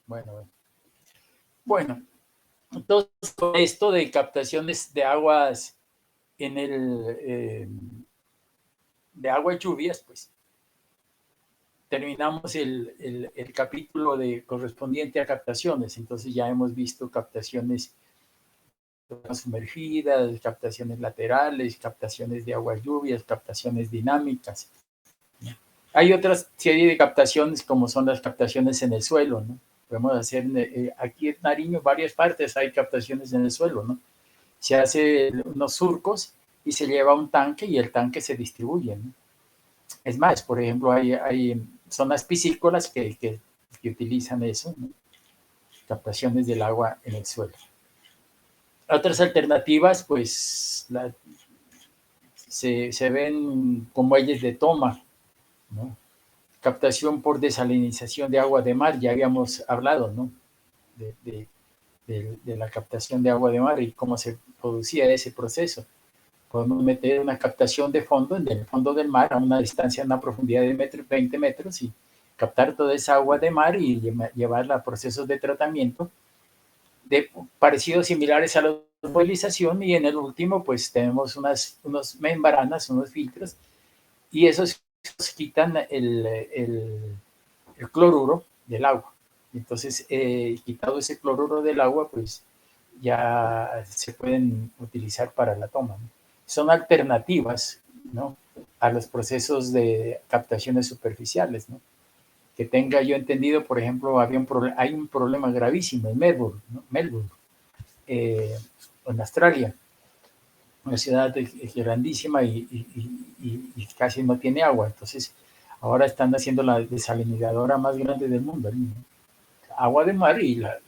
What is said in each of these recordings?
Bueno, bueno, entonces con esto de captaciones de aguas en de aguas lluvias, pues terminamos el capítulo correspondiente a captaciones. Entonces ya hemos visto captaciones sumergidas, captaciones laterales, captaciones de aguas lluvias, captaciones dinámicas. Hay otra serie de captaciones como son las captaciones en el suelo, ¿no? Podemos hacer, aquí en Nariño, varias partes hay captaciones en el suelo, ¿no? Se hace unos surcos y se lleva un tanque y el tanque se distribuye, ¿no? Es más, por ejemplo, hay zonas piscícolas que utilizan eso, ¿no? Captaciones del agua en el suelo. Otras alternativas, pues se ven con muelles de toma, ¿no? Captación por desalinización de agua de mar, ya habíamos hablado, ¿no? De la captación de agua de mar y cómo se producía ese proceso. Podemos meter una captación de fondo, en el fondo del mar, a una distancia, a una profundidad de 20 metros, y captar toda esa agua de mar y llevarla a procesos de tratamiento parecidos similares a la movilización. Y en el último, pues tenemos unas membranas, unos filtros, y esos quitan el cloruro del agua. Entonces, quitado ese cloruro del agua, pues ya se pueden utilizar para la toma, ¿no? Son alternativas, ¿no?, a los procesos de captaciones superficiales, ¿no? Que tenga yo entendido, por ejemplo, hay un problema gravísimo en Melbourne, ¿no? Melbourne, en Australia, una ciudad grandísima y casi no tiene agua. Entonces, ahora están haciendo la desalinizadora más grande del mundo, ¿no? Agua de mar y la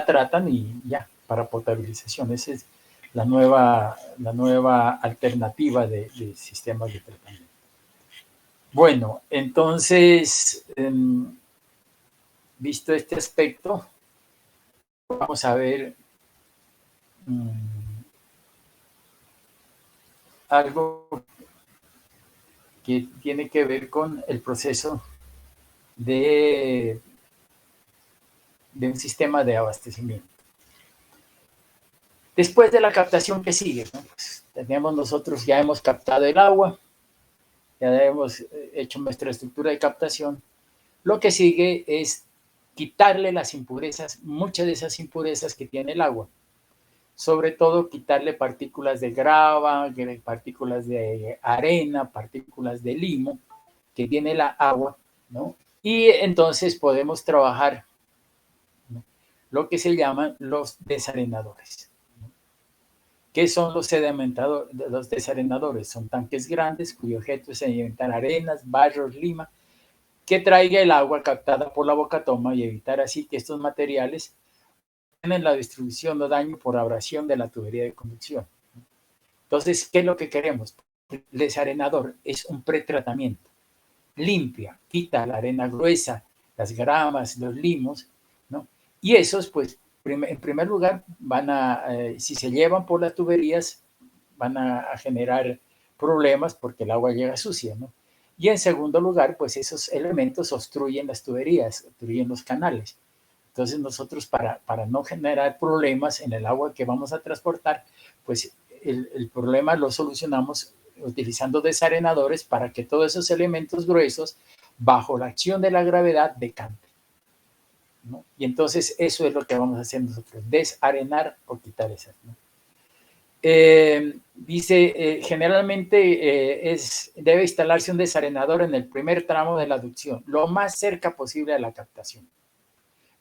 tratan y ya, para potabilización. Esa es la nueva alternativa de sistemas de tratamiento. Bueno, entonces, visto este aspecto, vamos a ver algo que tiene que ver con el proceso de un sistema de abastecimiento. Después de la captación, que sigue, ¿no? Pues nosotros ya hemos captado el agua, ya hemos hecho nuestra estructura de captación. Lo que sigue es quitarle las impurezas, muchas de esas impurezas que tiene el agua. Sobre todo quitarle partículas de grava, partículas de arena, partículas de limo que tiene la agua, ¿no? Y entonces podemos trabajar, ¿no?, lo que se llaman los desarenadores. ¿Qué son los sedimentadores? Los desarenadores son tanques grandes cuyo objeto es sedimentar arenas, barros, lima, que traiga el agua captada por la bocatoma y evitar así que estos materiales tengan la distribución o daño por abrasión de la tubería de conducción. Entonces, ¿qué es lo que queremos? El desarenador es un pretratamiento. Limpia, quita la arena gruesa, las gramas, los limos, ¿no? Y esos, pues, en primer lugar, si se llevan por las tuberías, van a generar problemas porque el agua llega sucia, ¿no? Y en segundo lugar, pues esos elementos obstruyen las tuberías, obstruyen los canales. Entonces nosotros, para no generar problemas en el agua que vamos a transportar, pues el problema lo solucionamos utilizando desarenadores para que todos esos elementos gruesos, bajo la acción de la gravedad, decanten, ¿no? Y entonces eso es lo que vamos a hacer nosotros, desarenar o quitar esas, ¿no? Dice, generalmente debe instalarse un desarenador en el primer tramo de la aducción, lo más cerca posible a la captación.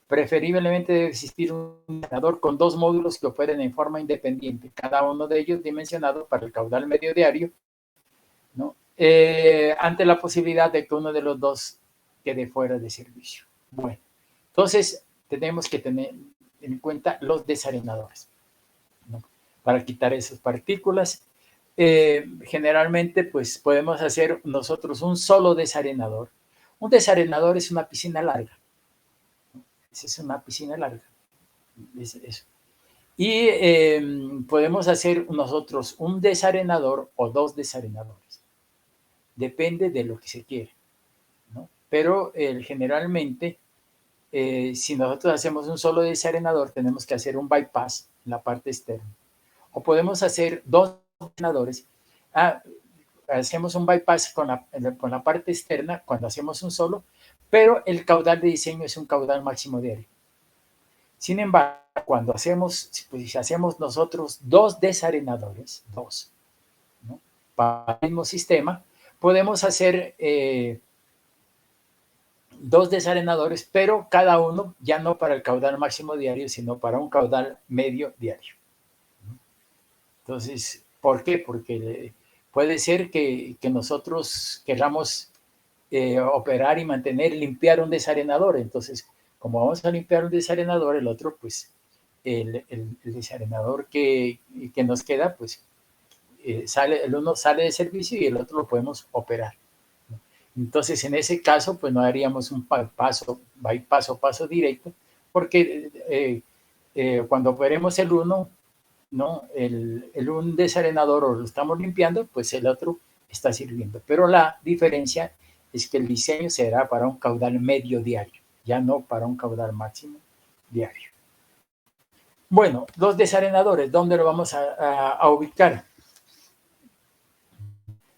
Preferiblemente debe existir un desarenador con dos módulos que operen en forma independiente, cada uno de ellos dimensionado para el caudal medio diario, ¿no? Ante la posibilidad de que uno de los dos quede fuera de servicio. Bueno, entonces tenemos que tener en cuenta los desarenadores, ¿no?, para quitar esas partículas. Generalmente, pues podemos hacer nosotros un solo desarenador. Un desarenador es una piscina larga. Esa es una piscina larga. Es eso. Y podemos hacer nosotros un desarenador o dos desarenadores. Depende de lo que se quiere, ¿no? pero generalmente, si nosotros hacemos un solo desarenador, tenemos que hacer un bypass en la parte externa. O podemos hacer dos desarenadores. Hacemos un bypass con la parte externa cuando hacemos un solo, pero el caudal de diseño es un caudal máximo diario. Sin embargo, cuando hacemos, pues, si hacemos nosotros dos desarenadores, dos, ¿no? Para el mismo sistema, podemos hacer dos desarenadores, pero cada uno ya no para el caudal máximo diario, sino para un caudal medio diario. Entonces, ¿por qué? Porque puede ser que nosotros queramos operar y mantener, limpiar un desarenador. Entonces, como vamos a limpiar un desarenador, el otro, pues, el desarenador que nos queda, pues, el uno sale de servicio y el otro lo podemos operar. Entonces, en ese caso, pues no haríamos un paso directo, porque cuando operemos el uno, ¿no? Un desarenador o lo estamos limpiando, pues el otro está sirviendo. Pero la diferencia es que el diseño será para un caudal medio diario, ya no para un caudal máximo diario. Bueno, los desarenadores, ¿dónde lo vamos a ubicar?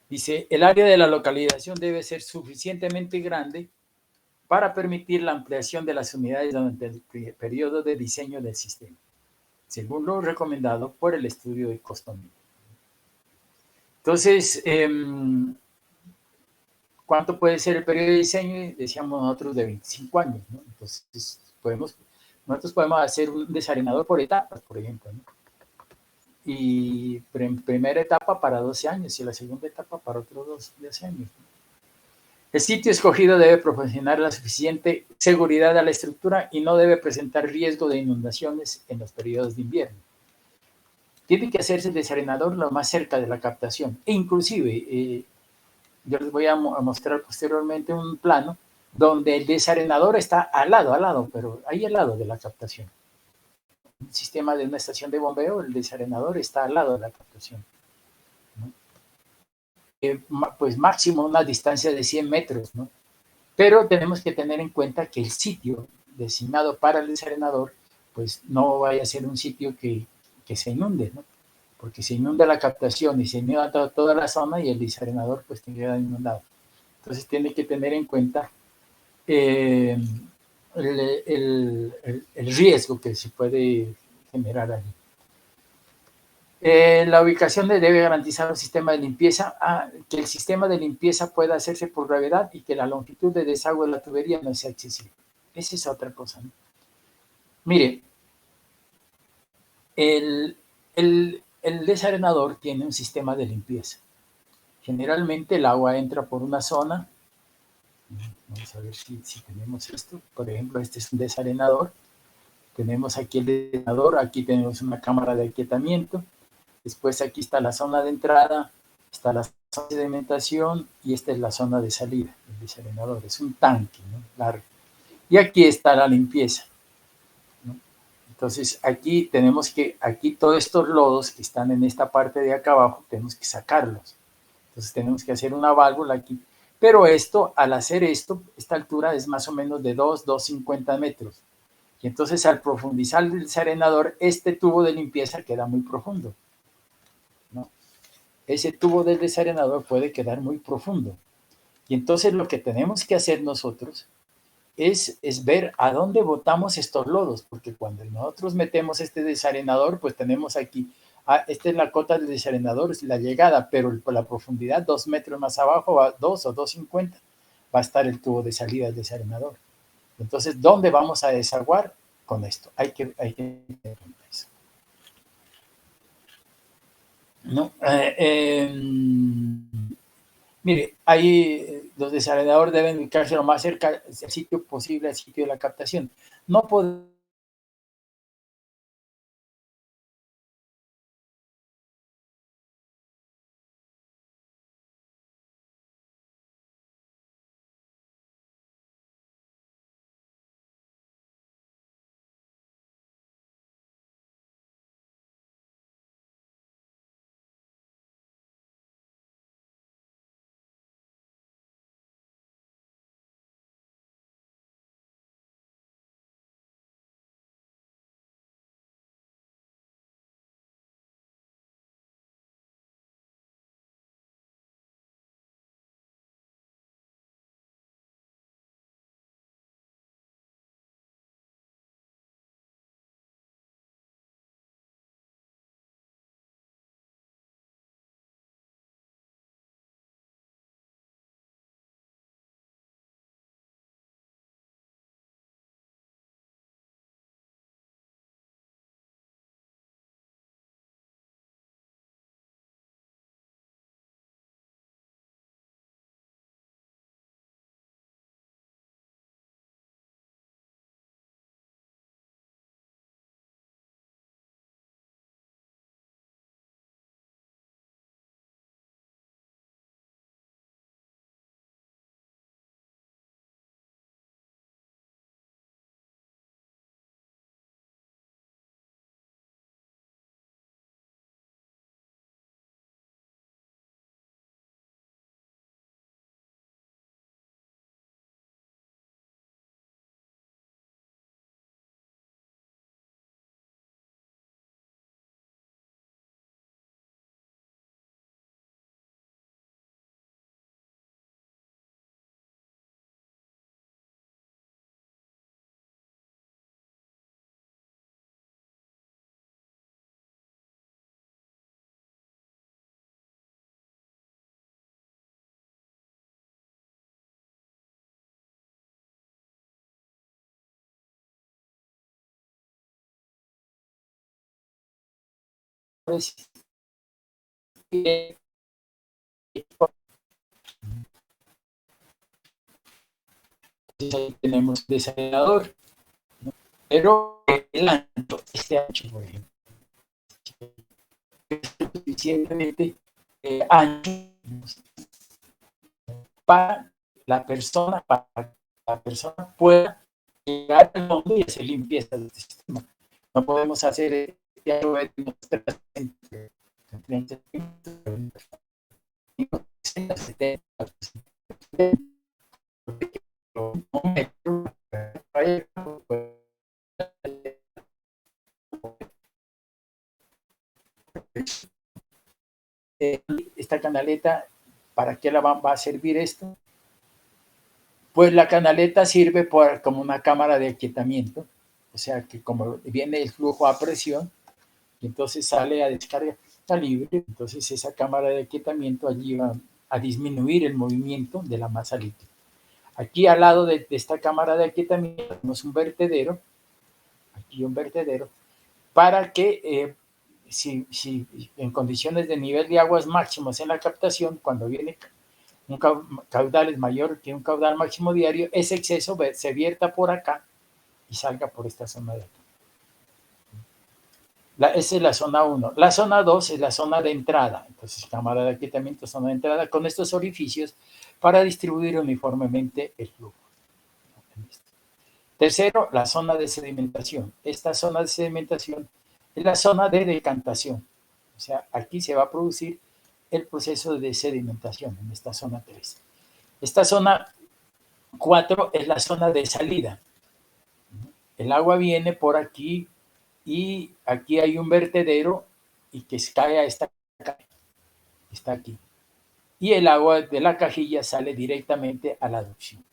Dice, el área de la localización debe ser suficientemente grande para permitir la ampliación de las unidades durante el periodo de diseño del sistema, según lo recomendado por el estudio de costo-mínimo. Entonces, ¿cuánto puede ser el periodo de diseño? Decíamos nosotros de 25 años, ¿no? Entonces, nosotros podemos hacer un desarenador por etapas, por ejemplo, ¿no? Y primera etapa para 12 años y la segunda etapa para otros 12 años, ¿no? El sitio escogido debe proporcionar la suficiente seguridad a la estructura y no debe presentar riesgo de inundaciones en los periodos de invierno. Tiene que hacerse el desarenador lo más cerca de la captación. E inclusive, yo les voy a mostrar posteriormente un plano donde el desarenador está al lado, pero ahí al lado de la captación. Un sistema de una estación de bombeo, el desarenador está al lado de la captación, ¿no? Pues máximo una distancia de 100 metros, ¿no? Pero tenemos que tener en cuenta que el sitio designado para el desarenador, pues no vaya a ser un sitio que se inunde, ¿no? Porque se inunda la captación y se inunda toda la zona y el desarenador pues queda inundado. Entonces tiene que tener en cuenta el riesgo que se puede generar allí. La ubicación debe garantizar un sistema de limpieza, que el sistema de limpieza pueda hacerse por gravedad y que la longitud de desagüe de la tubería no sea excesiva. Esa es otra cosa, ¿no? Mire, el desarenador tiene un sistema de limpieza. Generalmente el agua entra por una zona. Vamos a ver si tenemos esto. Por ejemplo, este es un desarenador. Tenemos aquí el desarenador, aquí tenemos una cámara de aquietamiento. Después aquí está la zona de entrada, está la zona de sedimentación y esta es la zona de salida del desarenador. Es un tanque, ¿no? Largo. Y aquí está la limpieza, ¿no? Entonces aquí aquí todos estos lodos que están en esta parte de acá abajo, tenemos que sacarlos. Entonces tenemos que hacer una válvula aquí. Pero al hacer esto, esta altura es más o menos de 2,50 metros. Y entonces al profundizar el desarenador, este tubo de limpieza queda muy profundo, ¿no? Ese tubo del desarenador puede quedar muy profundo. Y entonces lo que tenemos que hacer nosotros es ver a dónde botamos estos lodos, porque cuando nosotros metemos este desarenador, pues tenemos aquí, esta es la cota del desarenador, es la llegada, pero por la profundidad 2 metros más abajo, 2 o 2,50, va a estar el tubo de salida del desarenador. Entonces, ¿dónde vamos a desaguar con esto? Hay que tener en cuenta eso. ¿No? Mire, ahí los desarenadores deben ubicarse lo más cerca del sitio posible al sitio de la captación. No podemos tenemos desalinador, ¿no? Pero el ancho, este ancho, por ejemplo, es suficientemente ancho para para que la persona pueda llegar al fondo y hacer limpieza del sistema. No podemos hacer esta canaleta, ¿para qué va a servir esto? Pues la canaleta sirve como una cámara de aquietamiento, o sea que como viene el flujo a presión, y entonces sale a descarga, está libre, entonces esa cámara de aquietamiento allí va a disminuir el movimiento de la masa líquida. Aquí al lado de esta cámara de aquietamiento tenemos un vertedero, aquí un vertedero, para que si en condiciones de nivel de aguas máximos en la captación, cuando viene un caudal es mayor que un caudal máximo diario, ese exceso se vierta por acá y salga por esta zona de acá. Esa es la zona 1. La zona 2 es la zona de entrada. Entonces, cámara de aquietamiento, zona de entrada, con estos orificios para distribuir uniformemente el flujo. Tercero, la zona de sedimentación. Esta zona de sedimentación es la zona de decantación. O sea, aquí se va a producir el proceso de sedimentación en esta zona 3. Esta zona 4 es la zona de salida. El agua viene por aquí y aquí hay un vertedero y que cae a esta caja. Está aquí. Y el agua de la cajilla sale directamente a la aducción.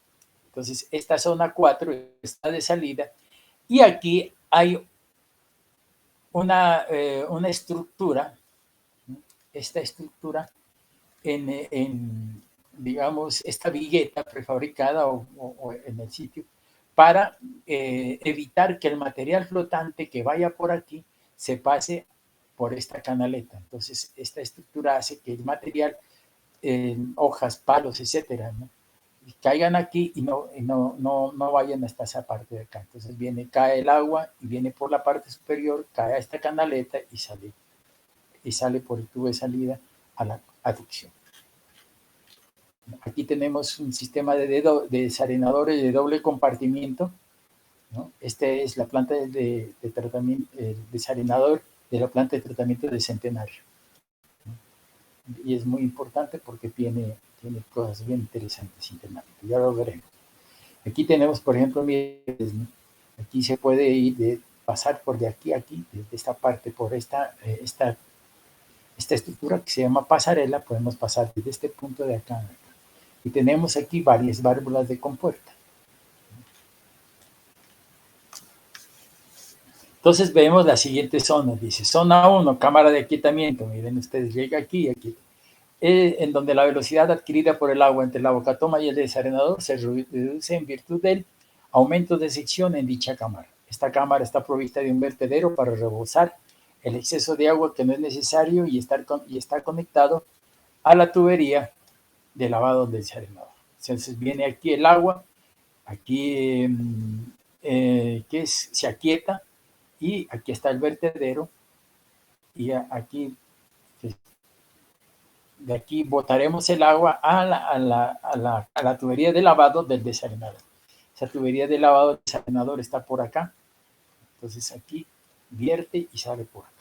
Entonces, esta zona 4 está de salida y aquí hay una estructura, esta estructura digamos, esta vigueta prefabricada o en el sitio para evitar que el material flotante que vaya por aquí se pase por esta canaleta. Entonces, esta estructura hace que el material, hojas, palos, etcétera, ¿no?, caigan aquí y no vayan hasta esa parte de acá. Entonces cae el agua y viene por la parte superior, cae a esta canaleta y sale por el tubo de salida a la aducción. Aquí tenemos un sistema de desalinadores de doble compartimiento, ¿no? Esta es la planta de tratamiento, el desalinador de la planta de tratamiento de Centenario, ¿no? Y es muy importante porque tiene cosas bien interesantes internamente. Ya lo veremos. Aquí tenemos, por ejemplo, aquí se puede pasar por de aquí a aquí, desde esta parte, por esta estructura que se llama pasarela, podemos pasar desde este punto de acá. Y tenemos aquí varias válvulas de compuerta. Entonces vemos la siguiente zona. Dice, zona 1, cámara de aquietamiento. Miren ustedes, llega aquí, en donde la velocidad adquirida por el agua entre la bocatoma y el desarenador se reduce en virtud del aumento de sección en dicha cámara. Esta cámara está provista de un vertedero para rebosar el exceso de agua que no es necesario y está conectado a la tubería de lavado del desarenador. Entonces viene aquí el agua, aquí se aquieta y aquí está el vertedero y aquí de aquí botaremos el agua a la tubería de lavado del desalinador. Esa tubería de lavado del desalinador está por acá. Entonces aquí vierte y sale por acá.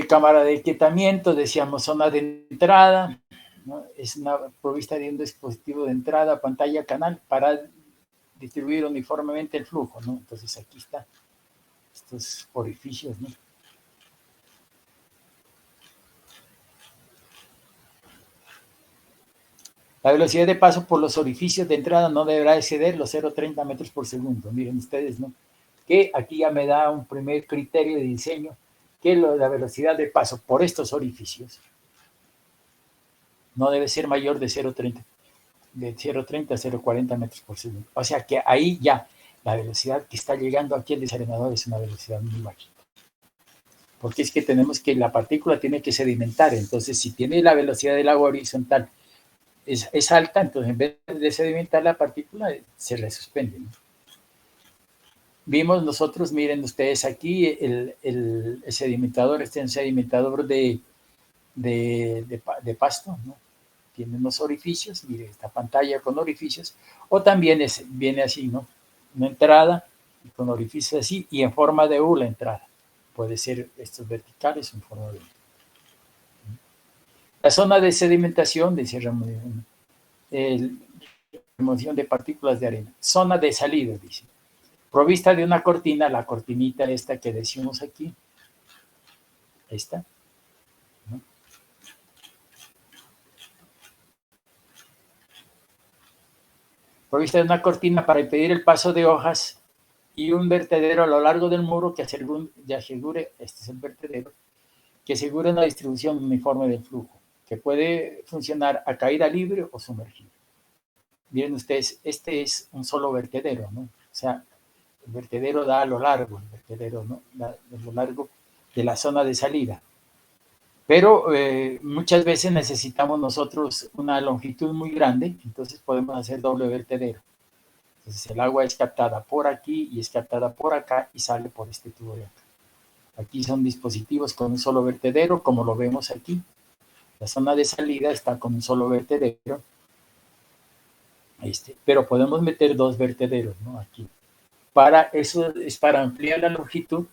Cámara de aquietamiento, decíamos zona de entrada, ¿no? Es una provista de un dispositivo de entrada, pantalla, canal, para distribuir uniformemente el flujo, ¿no? Entonces aquí está estos orificios, ¿no? La velocidad de paso por los orificios de entrada no deberá exceder los 0,30 metros por segundo. Miren ustedes, ¿no? Que aquí ya me da un primer criterio de diseño, que la velocidad de paso por estos orificios no debe ser mayor de 0,30 a 0,40 metros por segundo. O sea que ahí ya la velocidad que está llegando aquí al desarenador es una velocidad muy bajita. Porque es que tenemos que, la partícula tiene que sedimentar, entonces si tiene la velocidad del agua horizontal es alta, entonces en vez de sedimentar la partícula, se resuspende, ¿no? Vimos nosotros, miren ustedes aquí, el sedimentador, este es un sedimentador de pasto, ¿no? Tiene unos orificios, mire esta pantalla con orificios, o también viene así, ¿no? Una entrada con orificios así y en forma de U la entrada. Puede ser estos verticales en forma de U. La zona de sedimentación, dice Ramón, remoción de partículas de arena. Zona de salida, dice. Provista de una cortina, la cortinita esta que decimos aquí, esta, ¿no? Provista de una cortina para impedir el paso de hojas y un vertedero a lo largo del muro que asegure, este es el vertedero, que asegure una distribución uniforme del flujo, que puede funcionar a caída libre o sumergida. Miren ustedes, este es un solo vertedero, ¿no? O sea, el vertedero da a lo largo, el vertedero, ¿no? Da a lo largo de la zona de salida. Pero muchas veces necesitamos nosotros una longitud muy grande, entonces podemos hacer doble vertedero. Entonces el agua es captada por aquí y es captada por acá y sale por este tubo de acá. Aquí son dispositivos con un solo vertedero, como lo vemos aquí. La zona de salida está con un solo vertedero, pero podemos meter dos vertederos, ¿no? Aquí. Para eso es para ampliar la longitud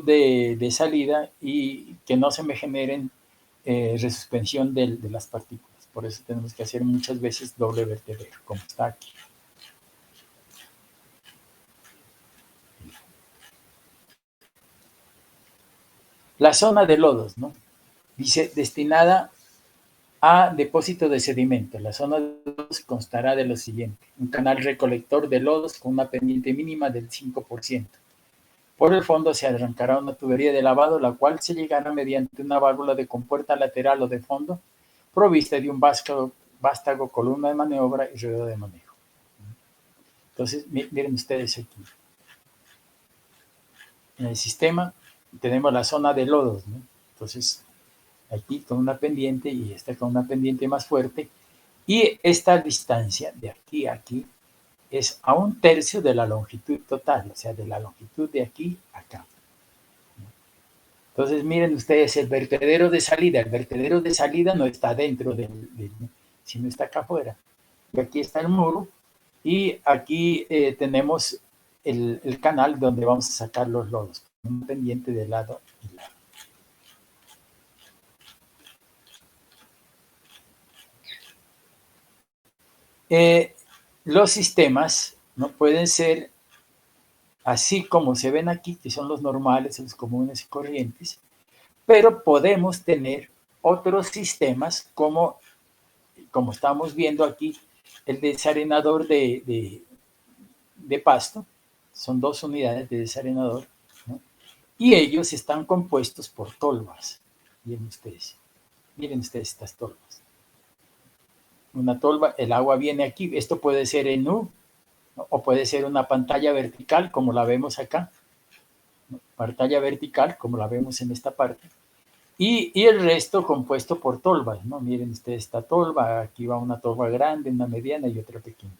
de salida y que no se me generen resuspensión de las partículas. Por eso tenemos que hacer muchas veces doble vertedero, como está aquí. La zona de lodos, ¿no? Dice, destinada a depósito de sedimento. La zona de lodos constará de lo siguiente. Un canal recolector de lodos con una pendiente mínima del 5%. Por el fondo se arrancará una tubería de lavado, la cual se llegará mediante una válvula de compuerta lateral o de fondo, provista de un vástago, columna de maniobra y ruedo de manejo. Entonces, miren ustedes aquí. En el sistema tenemos la zona de lodos, ¿no? Entonces, aquí con una pendiente y esta con una pendiente más fuerte. Y esta distancia de aquí a aquí es a 1/3 de la longitud total, o sea, de la longitud de aquí a acá. Entonces, miren ustedes el vertedero de salida. El vertedero de salida no está dentro sino está acá afuera. Y aquí está el muro y aquí tenemos el canal donde vamos a sacar los lodos, un pendiente de lado y lado. Los sistemas no pueden ser así como se ven aquí, que son los normales, los comunes y corrientes, pero podemos tener otros sistemas como estamos viendo aquí, el desarenador de pasto, son 2 unidades de desarenador, ¿no? Y ellos están compuestos por tolvas. Miren ustedes estas tolvas. Una tolva, el agua viene aquí, esto puede ser en U, ¿no? O puede ser una pantalla vertical, como la vemos acá, ¿no? Pantalla vertical, como la vemos en esta parte. Y el resto compuesto por tolvas, ¿no? Miren ustedes esta tolva, aquí va una tolva grande, una mediana y otra pequeña.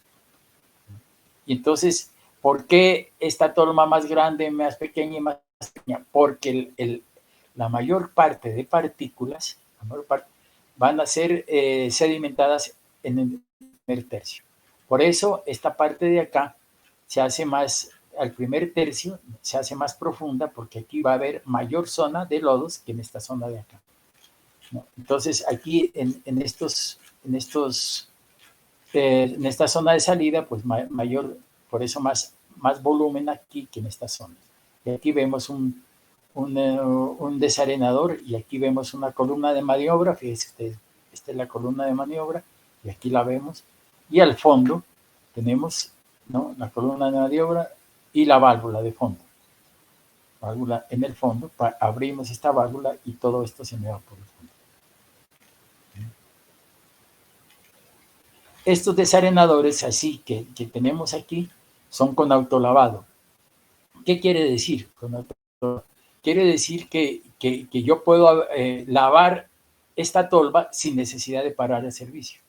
Y entonces, ¿por qué esta tolva más grande, más pequeña y más pequeña? Porque la mayor parte de partículas van a ser sedimentadas en el primer tercio. Por eso, esta parte de acá se hace más, al primer tercio, se hace más profunda porque aquí va a haber mayor zona de lodos que en esta zona de acá, ¿no? Entonces, aquí en esta zona de salida, pues mayor, por eso más volumen aquí que en esta zona. Y aquí vemos un desarenador y aquí vemos una columna de maniobra. Fíjense ustedes, esta es la columna de maniobra y aquí la vemos. Y al fondo tenemos, ¿no?, la columna de maniobra y la válvula de fondo. Válvula en el fondo, abrimos esta válvula y todo esto se me va por el fondo. Estos desarenadores así que tenemos aquí son con autolavado. ¿Qué quiere decir con autolavado? Quiere decir que yo puedo lavar esta tolva sin necesidad de parar el servicio.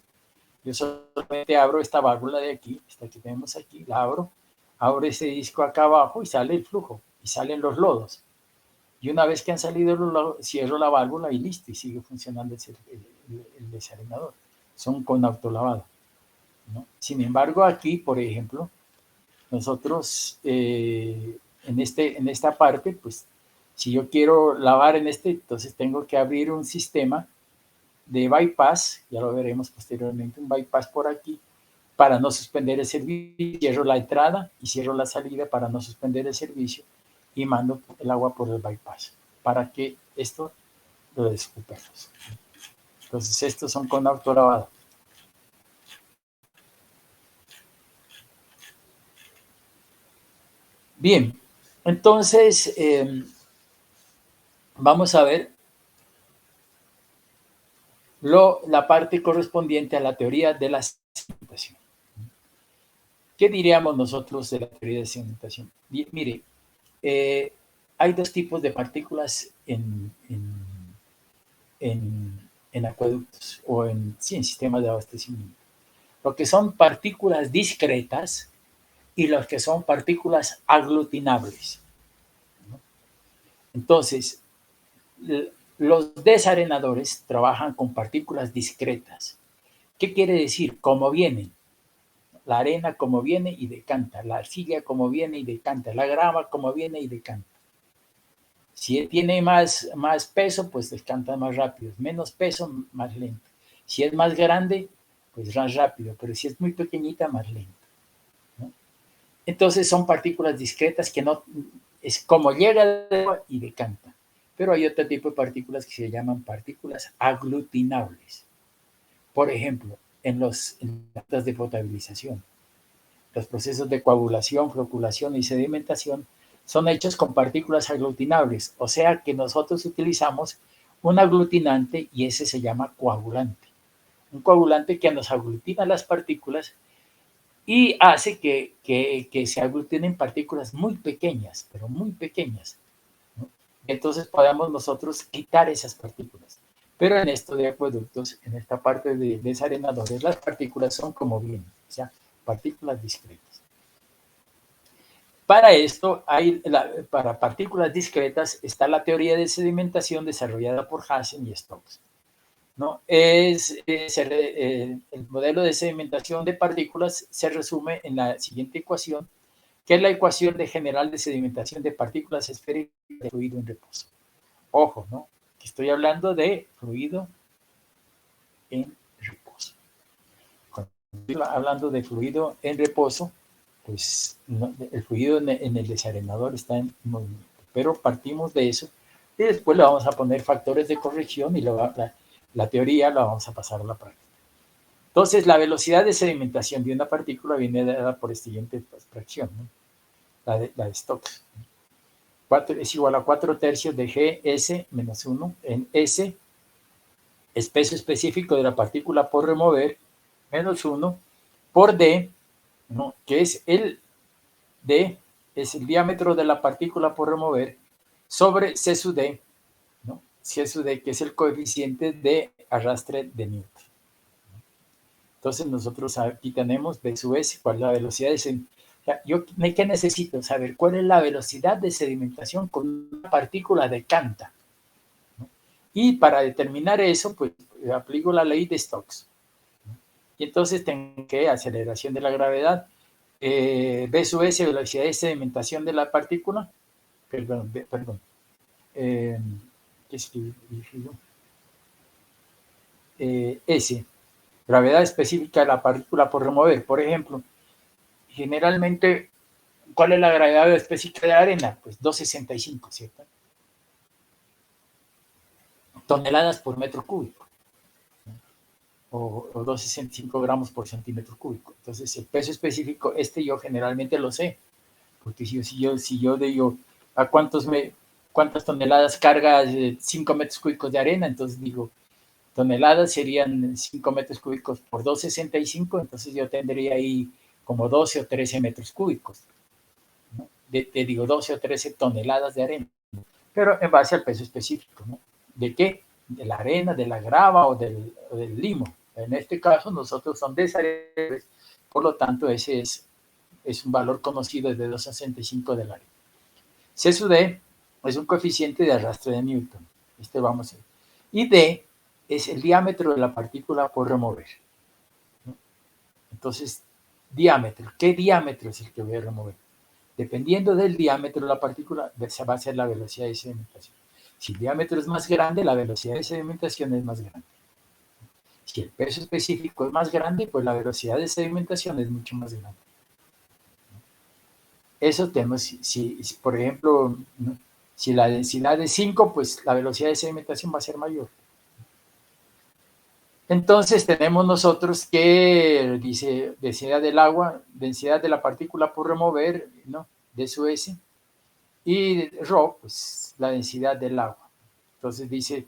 Yo solamente abro esta válvula de aquí, esta que tenemos aquí, la abro ese disco acá abajo y sale el flujo, y salen los lodos. Y una vez que han salido los lodos, cierro la válvula y listo, y sigue funcionando el desarenador. Son con autolavado, ¿no? Sin embargo, aquí, por ejemplo, nosotros en esta parte, pues, si yo quiero lavar en entonces tengo que abrir un sistema de bypass, ya lo veremos posteriormente, un bypass por aquí, para no suspender el servicio, cierro la entrada y cierro la salida para no suspender el servicio y mando el agua por el bypass, para que esto lo desocupemos. Entonces estos son con autolavado. Bien, entonces vamos a ver la parte correspondiente a la teoría de la sedimentación. ¿Qué diríamos nosotros de la teoría de sedimentación? Mire, hay dos tipos de partículas en acueductos o en sistemas de abastecimiento. Lo que son partículas discretas y los que son partículas aglutinables, ¿no? Entonces, los desarenadores trabajan con partículas discretas. ¿Qué quiere decir? Como vienen. La arena como viene y decanta, la arcilla como viene y decanta, la grava como viene y decanta. Si tiene más peso, pues descanta más rápido. Menos peso, más lento. Si es más grande, pues más rápido. Pero si es muy pequeñita, más lento, ¿no? Entonces son partículas discretas que no es como llega el agua y decanta. Pero hay otro tipo de partículas que se llaman partículas aglutinables. Por ejemplo, en las plantas de potabilización, los procesos de coagulación, floculación y sedimentación son hechos con partículas aglutinables, o sea que nosotros utilizamos un aglutinante y ese se llama coagulante. Un coagulante que nos aglutina las partículas y hace que se aglutinen partículas muy pequeñas, pero muy pequeñas, ¿no? Entonces podemos nosotros quitar esas partículas. Pero en esto de acueductos, en esta parte de desarenadores, las partículas son como vienen, o sea, partículas discretas. Para esto, para partículas discretas, está la teoría de sedimentación desarrollada por Hansen y Stokes, ¿no? El modelo de sedimentación de partículas se resume en la siguiente ecuación, que es la ecuación general de sedimentación de partículas esféricas de fluido en reposo. Ojo, ¿no? Que estoy hablando de fluido en reposo. Cuando estoy hablando de fluido en reposo, pues no, el fluido en el desarenador está en movimiento. Pero partimos de eso y después le vamos a poner factores de corrección y la teoría la vamos a pasar a la práctica. Entonces, la velocidad de sedimentación de una partícula viene dada por esta siguiente fracción, ¿no? La de Stokes. Es igual a 4 tercios de Gs menos 1 en S, espeso específico de la partícula por remover, menos 1 por D, ¿no? Que es el D, es el diámetro de la partícula por remover, sobre C sub D, ¿no? C sub D, que es el coeficiente de arrastre de Newton. Entonces nosotros aquí tenemos B sub S, cuál es la velocidad de sedimentación. ¿Qué necesito? Saber cuál es la velocidad de sedimentación con una partícula de Canta, ¿no? Y para determinar eso, pues aplico la ley de Stokes, ¿no? Y entonces tengo que aceleración de la gravedad, B sub S, velocidad de sedimentación de la partícula, ¿qué escribí yo? S, gravedad específica de la partícula por remover. Por ejemplo, generalmente, ¿cuál es la gravedad específica de la arena? Pues 265, ¿cierto? Toneladas por metro cúbico, ¿no? O 265 gramos por centímetro cúbico. Entonces, el peso específico, yo generalmente lo sé, porque si yo digo, ¿a cuántas toneladas carga 5 metros cúbicos de arena? Entonces digo, toneladas serían 5 metros cúbicos por 265, entonces yo tendría ahí como 12 o 13 metros cúbicos, ¿no? Te digo 12 o 13 toneladas de arena, pero en base al peso específico, ¿no? ¿De qué? De la arena, de la grava o del limo. En este caso, nosotros son desagregables, por lo tanto, ese es un valor conocido de 2,65 del área. C sub D es un coeficiente de arrastre de Newton. Vamos a ver. Y D es el diámetro de la partícula por remover, ¿no? Entonces, diámetro. ¿Qué diámetro es el que voy a remover? Dependiendo del diámetro de la partícula, se va a hacer la velocidad de sedimentación. Si el diámetro es más grande, la velocidad de sedimentación es más grande. Si el peso específico es más grande, pues la velocidad de sedimentación es mucho más grande. Eso tenemos, si por ejemplo, ¿no? Si la densidad es 5, pues la velocidad de sedimentación va a ser mayor. Entonces tenemos nosotros que dice densidad del agua, densidad de la partícula por remover, ¿no? De su S, y ρ, pues la densidad del agua. Entonces dice,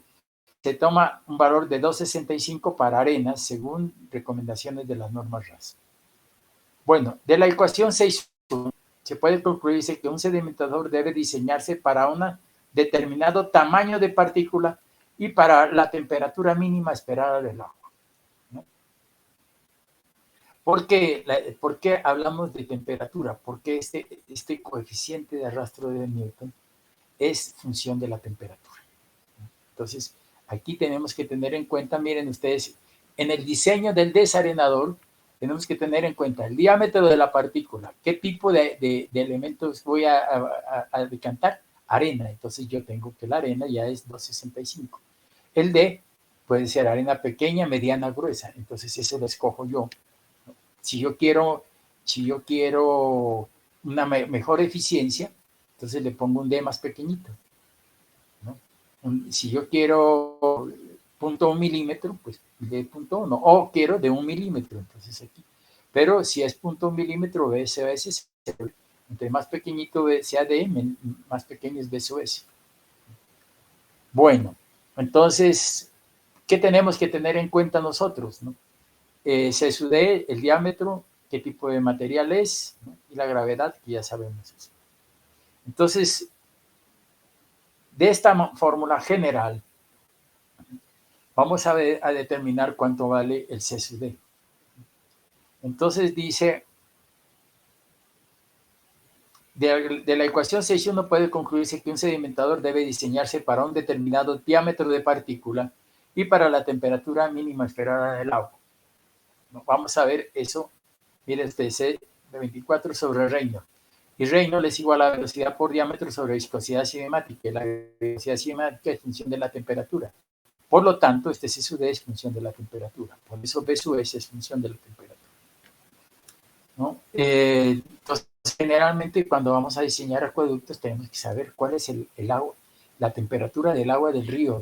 se toma un valor de 2,65 para arenas según recomendaciones de las normas RAS. Bueno, de la ecuación 6.1 se puede concluirse que un sedimentador debe diseñarse para un determinado tamaño de partícula y para la temperatura mínima esperada del agua, ¿no? ¿Por qué hablamos de temperatura? Porque este coeficiente de arrastre de Newton es función de la temperatura. Entonces, aquí tenemos que tener en cuenta, miren ustedes, en el diseño del desarenador, tenemos que tener en cuenta el diámetro de la partícula, qué tipo de elementos voy a decantar, arena. Entonces yo tengo que la arena ya es 2,65. El D puede ser arena pequeña, mediana, gruesa. Entonces eso lo escojo yo. Si yo quiero una mejor eficiencia, entonces le pongo un D más pequeñito, ¿no? Si yo quiero 0,1 milímetro, pues de 0,1, o quiero de 1 milímetro, entonces aquí. Pero si es 0,1 milímetro, BSOS, entre más pequeñito sea D, más pequeño es BSOS. Bueno, entonces, ¿qué tenemos que tener en cuenta nosotros, no? C sub D, el diámetro, qué tipo de material es, ¿no? Y la gravedad, que ya sabemos eso. Entonces, de esta fórmula general, vamos a determinar cuánto vale el C sub D. Entonces dice, de la ecuación 6.1 puede concluirse que un sedimentador debe diseñarse para un determinado diámetro de partícula y para la temperatura mínima esperada del agua. Vamos a ver eso. Miren, C de 24 sobre Reynolds. Y Reynolds es igual a la velocidad por diámetro sobre viscosidad cinemática. Y la velocidad cinemática es función de la temperatura. Por lo tanto, C sub D es función de la temperatura. Por eso B sub S es función de la temperatura, ¿no? Entonces, generalmente cuando vamos a diseñar acueductos tenemos que saber cuál es el agua, la temperatura del agua del río.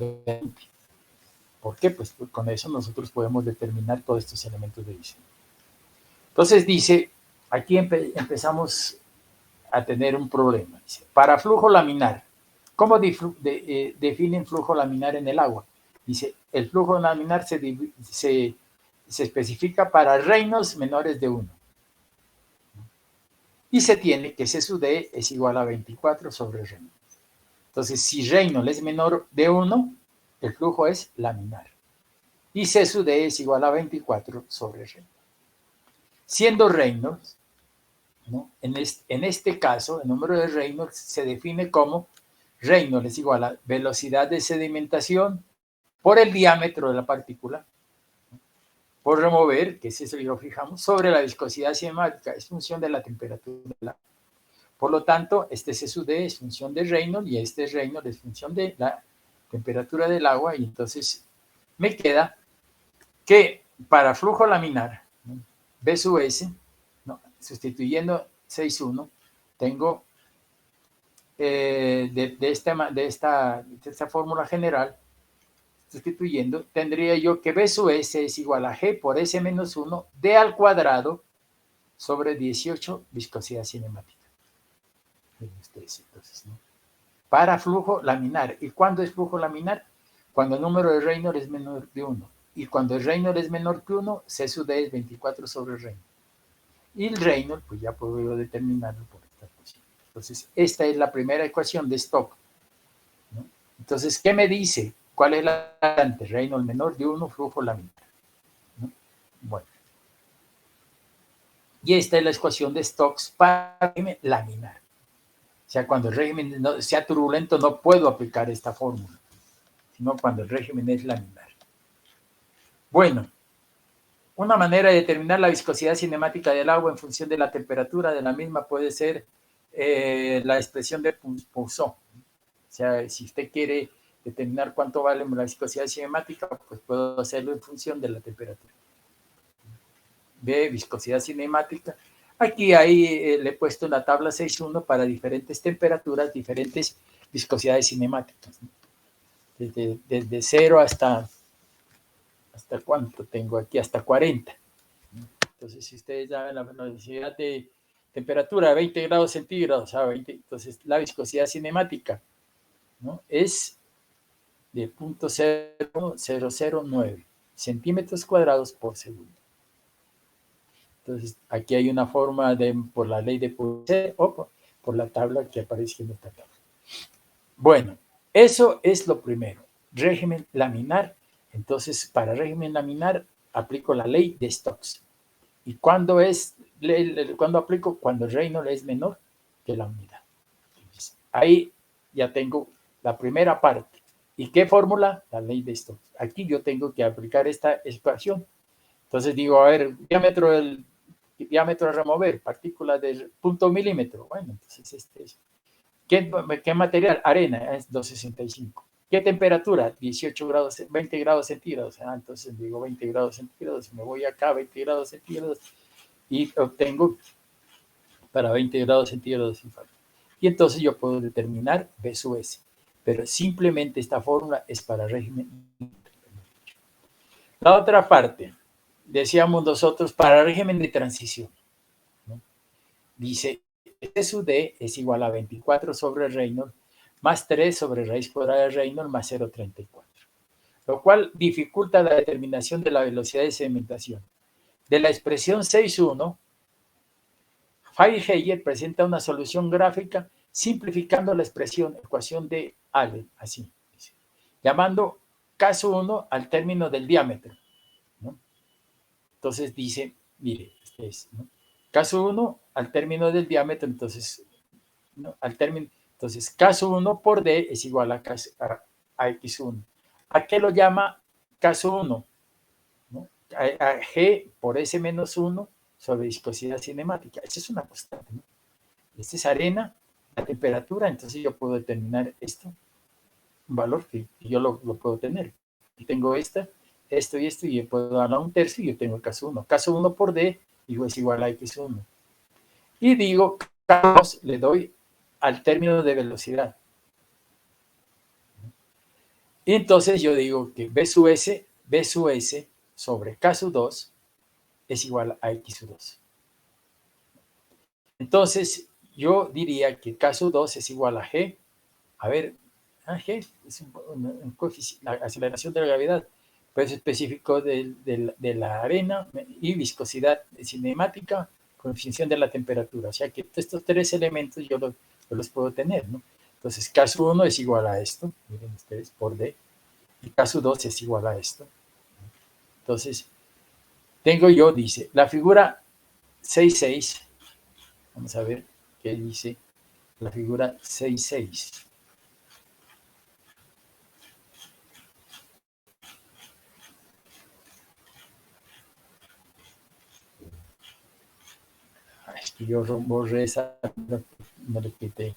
¿Por qué? Pues con eso nosotros podemos determinar todos estos elementos de diseño. Entonces dice, aquí empezamos a tener un problema. Dice, para flujo laminar, ¿cómo definen flujo laminar en el agua? Dice, el flujo laminar se especifica para reinos menores de 1. Y se tiene que C sub D es igual a 24 sobre Reynolds. Entonces, si Reynolds es menor de 1, el flujo es laminar. Y C sub D es igual a 24 sobre Reynolds. Siendo Reynolds, ¿no? En este caso, el número de Reynolds se define como Reynolds es igual a velocidad de sedimentación por el diámetro de la partícula, por remover, que es eso que lo fijamos, sobre la viscosidad cinemática, es función de la temperatura del agua. Por lo tanto, C sub D es función de Reynolds y Reynolds es función de la temperatura del agua, y entonces me queda que para flujo laminar, ¿no? B sub S, ¿no? Sustituyendo 6.1, tengo de esta fórmula general, sustituyendo, tendría yo que B sub S es igual a G por S menos 1, D al cuadrado sobre 18 viscosidad cinemática. Entonces, ¿no? Para flujo laminar. ¿Y cuándo es flujo laminar? Cuando el número de Reynolds es menor de 1. Y cuando el Reynolds es menor que 1, C sub D es 24 sobre Reynolds. Y el Reynolds, pues ya puedo determinarlo por esta ecuación. Entonces, esta es la primera ecuación de Stokes, ¿no? Entonces, ¿qué me dice? ¿Cuál es la variante? Reynolds menor de 1, flujo laminar, ¿no? Bueno. Y esta es la ecuación de Stokes para régimen laminar. O sea, cuando el régimen no, sea turbulento, no puedo aplicar esta fórmula, sino cuando el régimen es laminar. Bueno, una manera de determinar la viscosidad cinemática del agua en función de la temperatura de la misma puede ser la expresión de Poisson. O sea, si usted quiere determinar cuánto vale la viscosidad cinemática, pues puedo hacerlo en función de la temperatura. De viscosidad cinemática. Aquí ahí le he puesto una tabla 6.1 para diferentes temperaturas, diferentes viscosidades cinemáticas. Desde 0 ¿hasta cuánto tengo aquí? Hasta 40. Entonces, si ustedes saben la velocidad de temperatura de 20 grados centígrados, entonces la viscosidad cinemática, ¿no?, es de 0.0009 centímetros cuadrados por segundo. Entonces, aquí hay una forma por la ley de Poisson o por la tabla que aparece en esta tabla. Bueno, eso es lo primero. Régimen laminar. Entonces, para régimen laminar, aplico la ley de Stokes. ¿Y cuándo aplico? Cuando el Reynolds es menor que la unidad. Entonces, ahí ya tengo la primera parte. ¿Y qué fórmula? La ley de Stokes. Aquí yo tengo que aplicar esta ecuación. Entonces digo, a ver, diámetro a remover, partículas de punto milímetro. Bueno, entonces este es. ¿Qué material? Arena, es 265. ¿Qué temperatura? 18 grados, 20 grados centígrados. Entonces digo 20 grados centígrados, me voy acá, 20 grados centígrados, y obtengo para 20 grados centígrados. Y entonces yo puedo determinar B sub S. Pero simplemente esta fórmula es para régimen. La otra parte, decíamos nosotros, para régimen de transición, ¿no? Dice, S sub D es igual a 24 sobre Reynolds más 3 sobre raíz cuadrada de Reynolds más 0,34, lo cual dificulta la determinación de la velocidad de sedimentación. De la expresión 6.1, Fire-Heyer presenta una solución gráfica simplificando la ecuación de Allen, así, llamando caso 1 al término del diámetro, ¿no? Entonces dice, mire, este es, ¿no?, caso 1 al término del diámetro, entonces, ¿no?, entonces caso 1 por D es igual a X1. ¿A qué lo llama caso 1? ¿No? A G por S menos 1 sobre viscosidad cinemática. Esa es una constante, ¿no? Esta es arena, la temperatura, entonces yo puedo determinar esto, un valor que yo lo puedo tener. Y tengo esto y esto, y yo puedo dar a un tercio y yo tengo el caso 1. Caso 1 por D, digo, es igual a X1. Y digo, caso 2 le doy al término de velocidad. Y entonces yo digo que B sub S sobre K sub 2 es igual a X sub 2. Entonces, yo diría que K sub 2 es igual a G. A ver, G es un coeficiente, la aceleración de la gravedad, peso específico de la arena y viscosidad cinemática con función de la temperatura. O sea que estos tres elementos yo los puedo tener, ¿no? Entonces, K sub 1 es igual a esto, miren ustedes, por D, y K sub 2 es igual a esto. Entonces, tengo yo, dice, la figura 6.6, vamos a ver qué dice la figura 6.6. Es que yo borré esa, no le quité.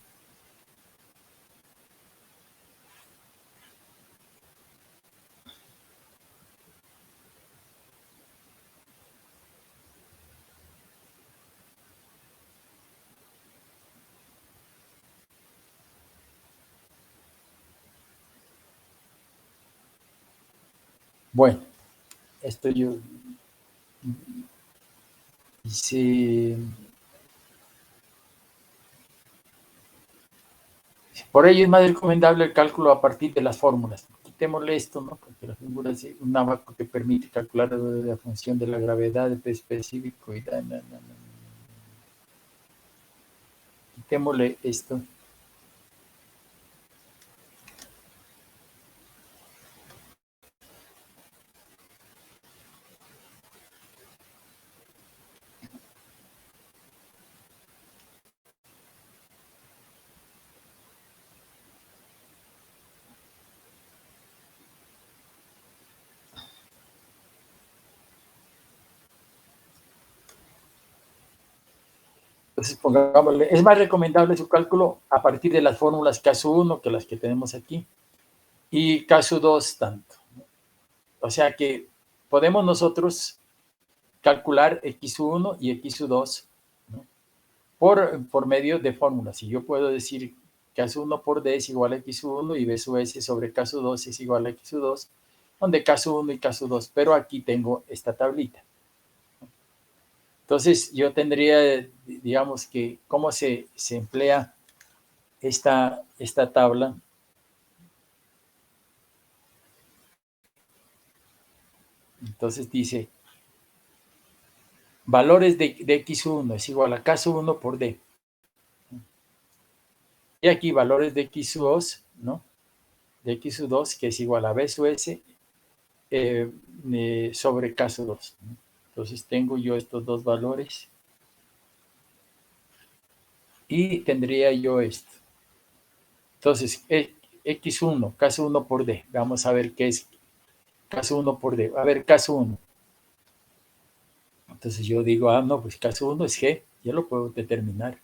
Bueno, esto yo hice. Por ello es más recomendable el cálculo a partir de las fórmulas. Quitémosle esto, ¿no? Porque la figura es un abaco que permite calcular la función de la gravedad específico y Quitémosle esto. Entonces, pongámosle, es más recomendable su cálculo a partir de las fórmulas caso 1 que las que tenemos aquí. Y caso 2 tanto. O sea que podemos nosotros calcular x1 y x2, ¿no? por medio de fórmulas. Y yo puedo decir caso 1 por d es igual a x1 y b sub s sobre caso 2 es igual a x2, donde caso 1 y caso 2, pero aquí tengo esta tablita. Entonces yo tendría, digamos que, ¿cómo se emplea esta tabla? Entonces dice, valores de x1 es igual a caso 1 por d. Y aquí valores de x2, ¿no? De x2, que es igual a b sub s sobre caso 2. ¿no? Entonces tengo yo estos dos valores. Y tendría yo esto. Entonces, x1, caso 1 por d. Vamos a ver qué es caso 1 por d. A ver, caso 1. Entonces yo digo, no, pues caso 1 es G. Yo lo puedo determinar.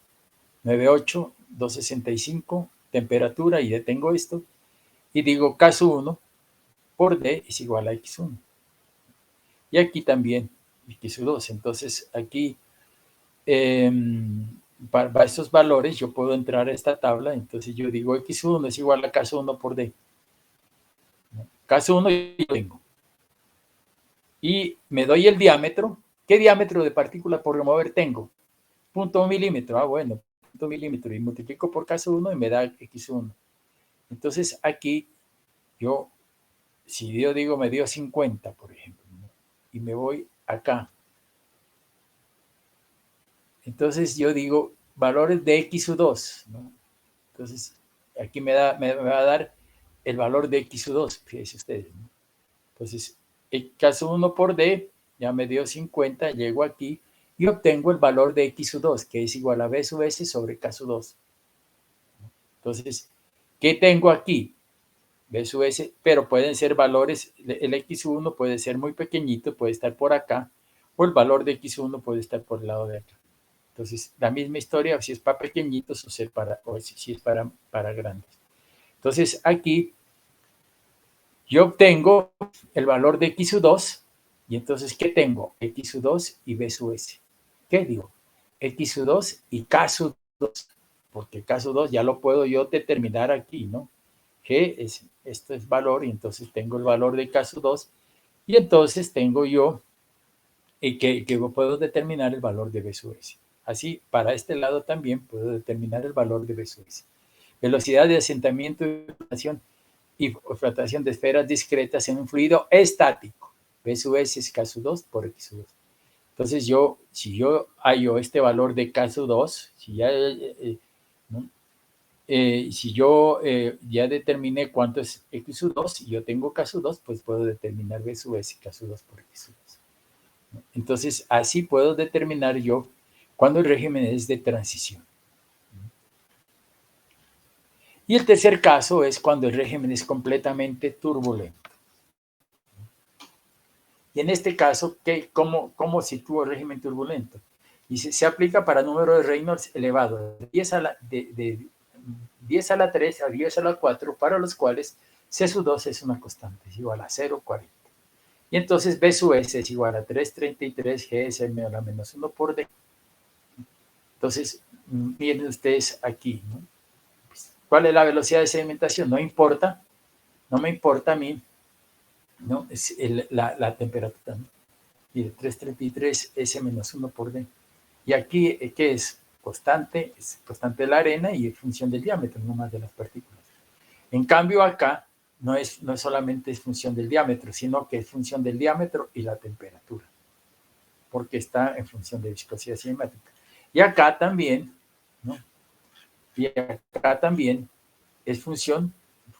98, 265, temperatura, y detengo esto. Y digo, caso 1 por d es igual a x1. Y aquí también x2. Entonces aquí, para estos valores, yo puedo entrar a esta tabla. Entonces yo digo, x1 es igual a caso 1 por d. Caso 1 yo tengo. Y me doy el diámetro. ¿Qué diámetro de partícula por remover tengo? 0.1 milímetro. Bueno, 0.1 milímetro. Y multiplico por caso 1 y me da x1. Entonces aquí yo, si yo digo me dio 50, por ejemplo, ¿no? Y me voy acá. Entonces yo digo valores de x2, ¿no? Entonces aquí me va a dar el valor de x2, fíjense ustedes, ¿no? Entonces, el caso 1 por d ya me dio 50, llego aquí y obtengo el valor de x2, que es igual a b sub s sobre caso 2. Entonces, ¿qué tengo aquí? B sub s, pero pueden ser valores, el x1 puede ser muy pequeñito, puede estar por acá, o el valor de x1 puede estar por el lado de acá. Entonces, la misma historia, si es para pequeñitos o si es para grandes. Entonces, aquí yo obtengo el valor de x2, y entonces, ¿qué tengo? x2 y b sub s. ¿Qué digo? x2 y k sub 2, porque k sub 2 ya lo puedo yo determinar aquí, ¿no? G esto es valor, y entonces tengo el valor de k sub 2, y entonces tengo yo que puedo determinar el valor de b sub s. Así, para este lado también puedo determinar el valor de b sub s. Velocidad de asentamiento y flotación de esferas discretas en un fluido estático. B sub s es K sub 2 por X sub 2. Entonces si yo hallo este valor de K sub 2, si ya, ¿no? Si yo ya determiné cuánto es X sub 2 y yo tengo K sub 2, pues puedo determinar B sub s K sub 2 por X sub 2. ¿no? Entonces así puedo determinar yo cuando el régimen es de transición. Y el tercer caso es cuando el régimen es completamente turbulento. Y en este caso, ¿cómo sitúo el régimen turbulento? Y se aplica para número de Reynolds elevado de 10 a la 3 a 10 a la 4, para los cuales C sub 2 es una constante, es igual a 0,40. Y entonces B sub S es igual a 3,33 GSM a la menos 1 por D. Entonces, miren ustedes aquí, ¿no? ¿Cuál es la velocidad de sedimentación? No importa, no me importa a mí, ¿no? Es la temperatura, ¿no? Y de 333 S menos 1 por D. Y aquí, ¿qué es? Constante, es constante de la arena y es función del diámetro, no más de las partículas. En cambio, acá no es solamente es función del diámetro, sino que es función del diámetro y la temperatura, porque está en función de viscosidad cinemática. Y acá también, ¿no? Y acá también es función,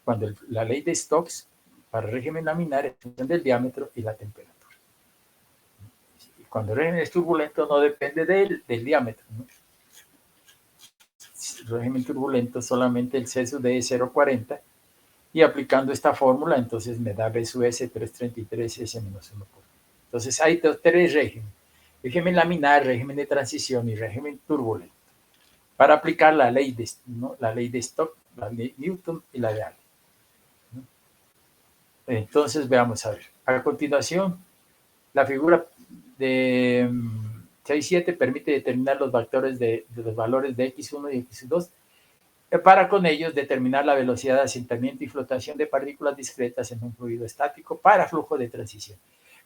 cuando la ley de Stokes para el régimen laminar es función del diámetro y la temperatura. Y cuando el régimen es turbulento no depende del diámetro, ¿no? El régimen turbulento solamente el Celsius de 0,40 y aplicando esta fórmula entonces me da B sub S 333 S menos 1 por 1. Entonces hay tres regímenes: régimen laminar, régimen de transición y régimen turbulento, para aplicar la ley de, ¿no?, la ley de Stokes, la ley de Newton y la de Allen, ¿no? Entonces veamos a ver. A continuación, la figura de 6.7 permite determinar los vectores de los valores de x1 y x2 para con ellos determinar la velocidad de asentamiento y flotación de partículas discretas en un fluido estático para flujo de transición.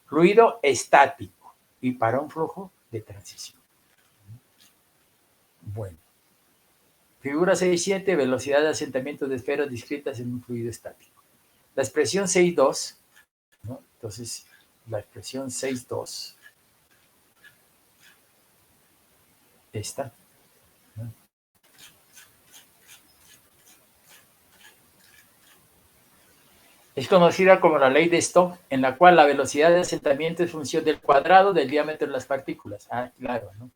Fluido estático y para un flujo de transición. Bueno. Figura 6.7, velocidad de asentamiento de esferas discretas en un fluido estático. La expresión 6.2, ¿no? Entonces, la expresión 6.2, esta, ¿no?, es conocida como la ley de Stokes, en la cual la velocidad de asentamiento es función del cuadrado del diámetro de las partículas. Ah, claro, ¿no?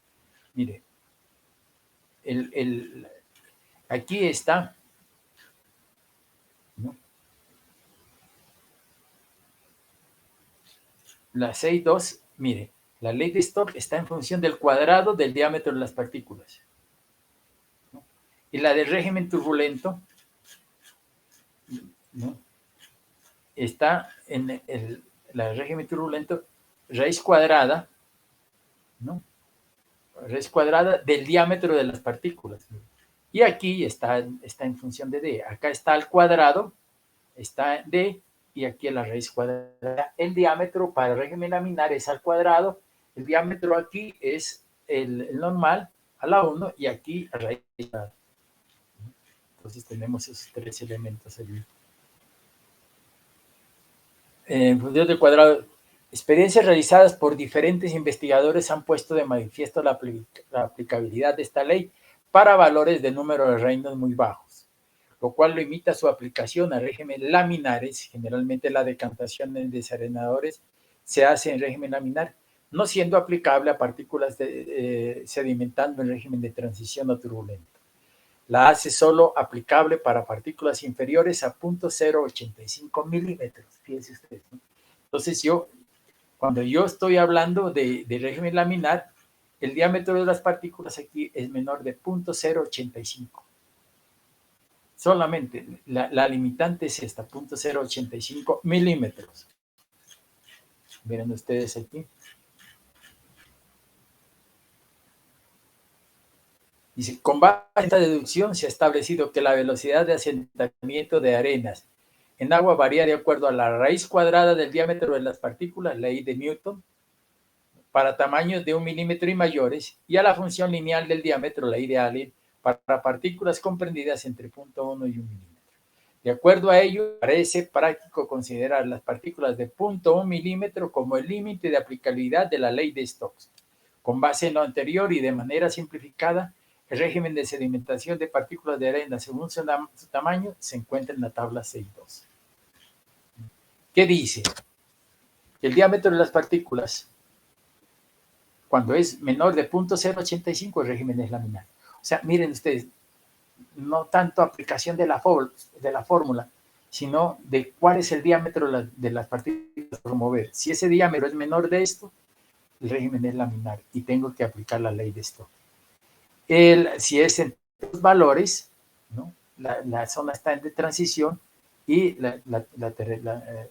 Mire, aquí está, ¿no?, la 6.2, mire, la ley de Stokes está en función del cuadrado del diámetro de las partículas, ¿no? Y la del régimen turbulento, ¿no?, está en el régimen turbulento, raíz cuadrada, ¿no?, raíz cuadrada del diámetro de las partículas. Y aquí está en función de D. Acá está al cuadrado, está D, y aquí la raíz cuadrada. El diámetro para el régimen laminar es al cuadrado, el diámetro aquí es el normal a la 1 y aquí a raíz cuadrada. Entonces tenemos esos tres elementos allí. En función del cuadrado. Experiencias realizadas por diferentes investigadores han puesto de manifiesto la aplicabilidad de esta ley para valores de número de reinos muy bajos, lo cual limita su aplicación a regímenes laminares. Generalmente la decantación en desarenadores se hace en régimen laminar, no siendo aplicable a partículas sedimentando en régimen de transición o turbulento. La hace solo aplicable para partículas inferiores a 0.085 milímetros. Fíjense ustedes, ¿no? Entonces cuando yo estoy hablando de régimen laminar, el diámetro de las partículas aquí es menor de 0.085. Solamente la limitante es esta, 0.085 milímetros. Miren ustedes aquí. Dice, con base en esta deducción se ha establecido que la velocidad de asentamiento de arenas en agua varía de acuerdo a la raíz cuadrada del diámetro de las partículas, ley de Newton, para tamaños de 1 milímetro y mayores, y a la función lineal del diámetro, ley de Allen, para partículas comprendidas entre 0.1 y 1 milímetro. De acuerdo a ello, parece práctico considerar las partículas de 0.1 milímetro como el límite de aplicabilidad de la ley de Stokes. Con base en lo anterior y de manera simplificada, el régimen de sedimentación de partículas de arena según su tamaño se encuentra en la tabla 6.2. ¿Qué dice? El diámetro de las partículas, cuando es menor de 0.085, el régimen es laminar. O sea, miren ustedes, no tanto aplicación de la fórmula, sino de cuál es el diámetro de las partículas por mover. Si ese diámetro es menor de esto, el régimen es laminar y tengo que aplicar la ley de Stokes. Si es en los valores, ¿no?, la zona está en de transición y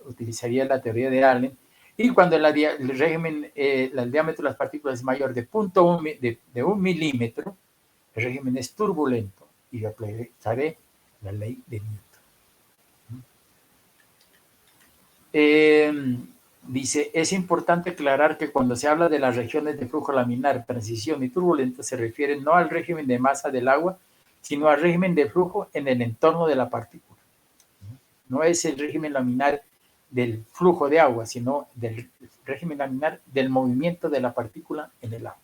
utilizaría la teoría de Allen. Y cuando el régimen, el diámetro de las partículas es mayor de 1 milímetro, el régimen es turbulento y aplicaré la ley de Newton. Dice, es importante aclarar que cuando se habla de las regiones de flujo laminar, transición y turbulento, se refiere no al régimen de masa del agua, sino al régimen de flujo en el entorno de la partícula. No es el régimen laminar del flujo de agua, sino del régimen laminar del movimiento de la partícula en el agua.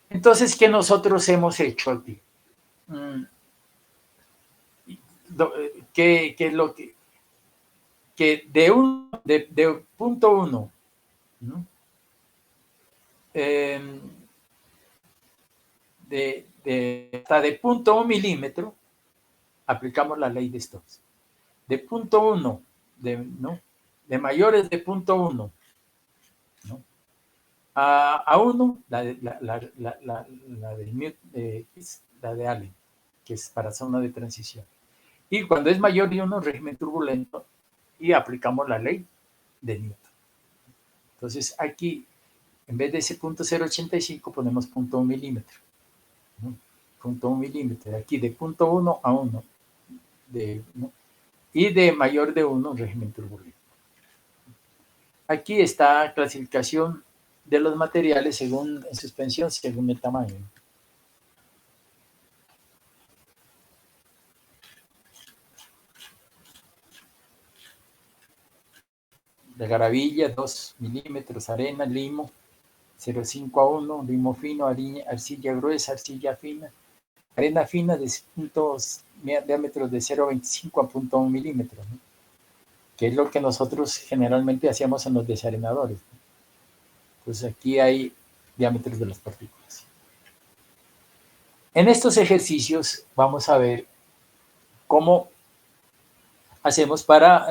Entonces, ¿qué nosotros hemos hecho aquí? ¿Qué es lo que de punto 1, ¿no? Hasta de punto 1 milímetro aplicamos la ley de Stokes. De punto 1, ¿no? De mayores de punto 1, ¿no? A 1, la de Allen, que es para zona de transición. Y cuando es mayor de 1, régimen turbulento, y aplicamos la ley de Newton. Entonces aquí, en vez de ese punto 0,85, ponemos punto 1 milímetro. ¿No? Punto 1 milímetro. Aquí de punto 1 a 1. ¿No? Y de mayor de 1, régimen turbulento. Aquí está clasificación de los materiales según en suspensión, según el tamaño. De gravilla, 2 milímetros, arena, limo, 0,5 a 1, limo fino, arcilla gruesa, arcilla fina, arena fina de diámetros de 0,25 a 0,1 milímetros, ¿no? Que es lo que nosotros generalmente hacíamos en los desarenadores, ¿no? Entonces aquí hay diámetros de las partículas. En estos ejercicios vamos a ver cómo hacemos para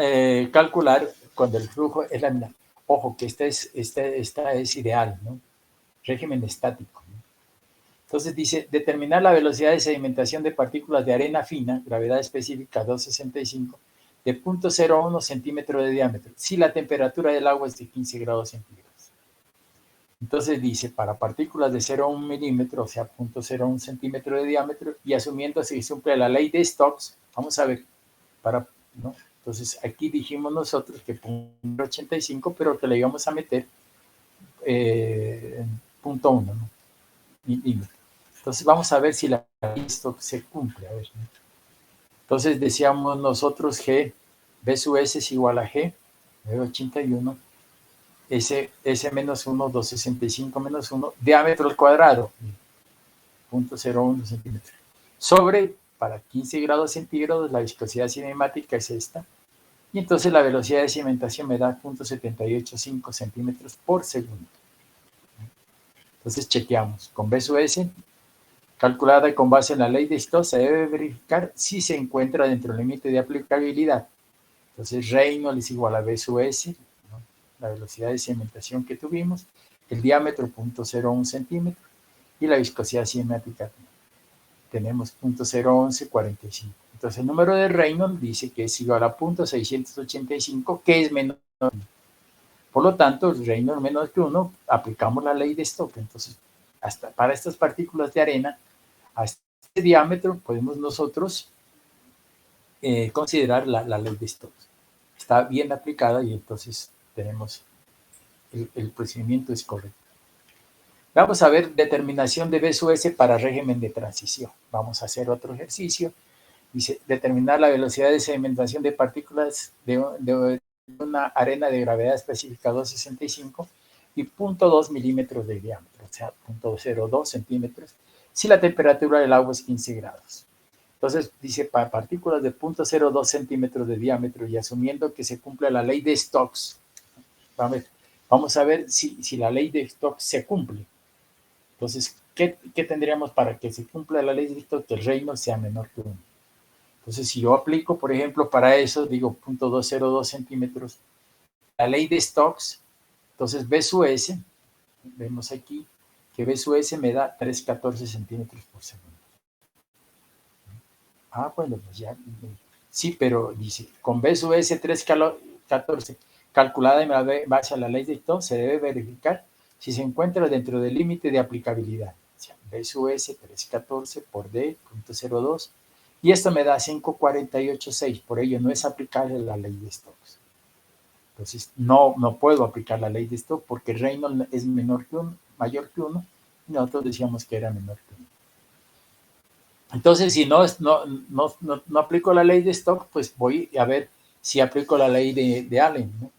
calcular cuando el flujo es laminar. Ojo, que esta es ideal, ¿no? Régimen estático, ¿no? Entonces dice, determinar la velocidad de sedimentación de partículas de arena fina, gravedad específica 265, de 0,01 centímetro de diámetro, si la temperatura del agua es de 15 grados centígrados. Entonces dice, para partículas de 0,1 milímetro, o sea, 0,01 centímetro de diámetro, y asumiendo que se cumple la ley de Stokes, vamos a ver, ¿no? Entonces aquí dijimos nosotros que 0,85, pero que le íbamos a meter 0,1, ¿no? Milímetro. Entonces vamos a ver si esto se cumple. A ver, ¿no? Entonces decíamos nosotros G, B sub S es igual a G, 981, S menos 1, 265 menos 1, diámetro al cuadrado, 0,01 centímetros. Sobre, para 15 grados centígrados, la viscosidad cinemática es esta. Y entonces la velocidad de sedimentación me da 0,785 centímetros por segundo. Entonces chequeamos. Con B sub S, calculada con base en la ley de Stokes, se debe verificar si se encuentra dentro del límite de aplicabilidad. Entonces Reynolds es igual a B sub S, ¿no? La velocidad de sedimentación que tuvimos, el diámetro 0,01 centímetros y la viscosidad cinemática tenemos 0,01145. Entonces el número de Reynolds dice que es igual a 0,685, que es menor. Por lo tanto, Reynolds menor que 1, aplicamos la ley de Stokes. Entonces, hasta para estas partículas de arena, a este diámetro, podemos nosotros considerar la ley de Stokes. Está bien aplicada y entonces tenemos el procedimiento es correcto. Vamos a ver determinación de B sub S para régimen de transición. Vamos a hacer otro ejercicio. Dice, determinar la velocidad de sedimentación de partículas de una arena de gravedad específica 265 y 0,2 milímetros de diámetro, o sea, 0,02 centímetros, si la temperatura del agua es 15 grados. Entonces, dice, para partículas de 0,02 centímetros de diámetro y asumiendo que se cumple la ley de Stokes, vamos a ver si la ley de Stokes se cumple. Entonces, ¿qué tendríamos para que se cumpla la ley de Stokes? Que el Reynolds sea menor que 1. Entonces, si yo aplico, por ejemplo, para eso, digo 0,202 centímetros, la ley de Stokes, entonces B sub S, vemos aquí que B sub S me da 314 centímetros por segundo. Ah, bueno, pues ya. Sí, pero dice, con B sub S 314 calculada en base a la ley de Stokes, se debe verificar si se encuentra dentro del límite de aplicabilidad. O sea, B sub S 314 por D, 0,02. Y esto me da 5,486, por ello no es aplicable la ley de Stokes. Entonces, no puedo aplicar la ley de Stokes porque Reynolds es mayor que 1, y nosotros decíamos que era menor que 1. Entonces, si no aplico la ley de Stokes, pues voy a ver si aplico la ley de Allen, ¿no?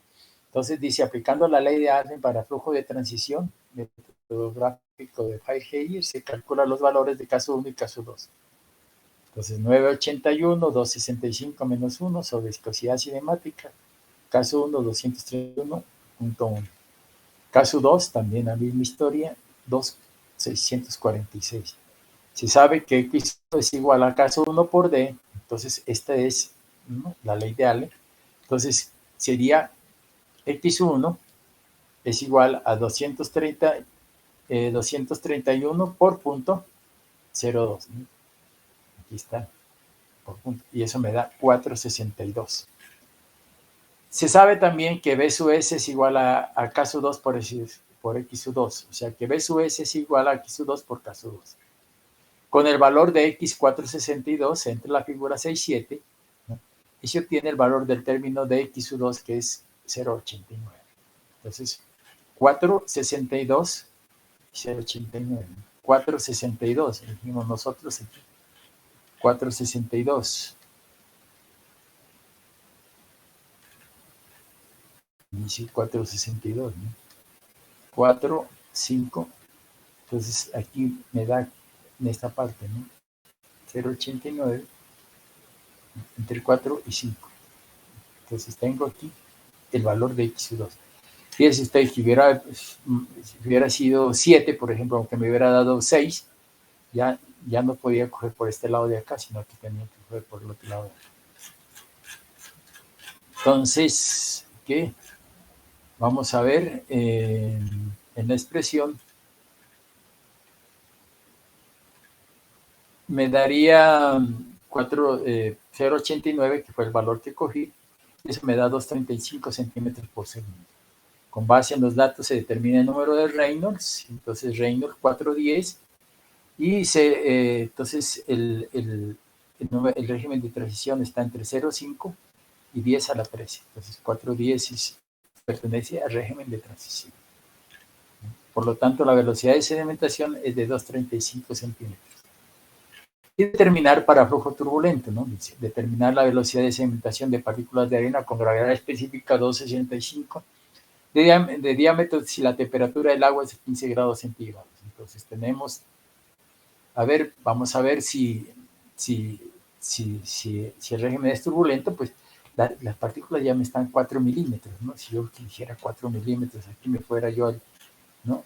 Entonces dice, aplicando la ley de Allen para flujo de transición, método gráfico de Fire-Heyer, se calculan los valores de caso 1 y caso 2. Entonces 981, 265 menos 1 sobre viscosidad cinemática. Caso 1, 231.1. Caso 2, también la misma historia, 2,646. Se sabe que X es igual a caso 1 por D, entonces esta es, ¿no?, la ley de Allen. Entonces sería X1 es igual a 231 por punto 02. ¿no? Aquí está, por punto, y eso me da 462. Se sabe también que B sub S es igual a K sub 2 por X sub 2, o sea que B sub S es igual a X sub 2 por K sub 2. Con el valor de X462 entre la figura 6,7, ¿no?, y se obtiene el valor del término de X sub 2, que es 0,89. Entonces, 462 y 0,89. 462, dijimos nosotros aquí. 462. Y sí, 462, ¿no? 4, 5. Entonces aquí me da en esta parte, ¿no? 0,89 entre 4 y 5. Entonces tengo aquí el valor de X2. Fíjese usted, si hubiera sido 7, por ejemplo, aunque me hubiera dado 6, ya no podía coger por este lado de acá, sino que tenía que coger por el otro lado de acá. Entonces, ¿qué? Vamos a ver en la expresión. Me daría 0,89, que fue el valor que cogí. Eso me da 235 centímetros por segundo. Con base en los datos se determina el número de Reynolds. Entonces Reynolds 410. Y entonces el régimen de transición está entre 0,5 y 10 a la 13. Entonces 410 pertenece al régimen de transición. Por lo tanto, la velocidad de sedimentación es de 235 centímetros. Y determinar para flujo turbulento, ¿no? Determinar la velocidad de sedimentación de partículas de arena con gravedad específica 265 de diámetro si la temperatura del agua es de 15 grados centígrados. Entonces tenemos, vamos a ver si el régimen es turbulento, pues las partículas ya me están 4 milímetros, ¿no? Si yo quisiera 4 milímetros, aquí me fuera yo, ¿no?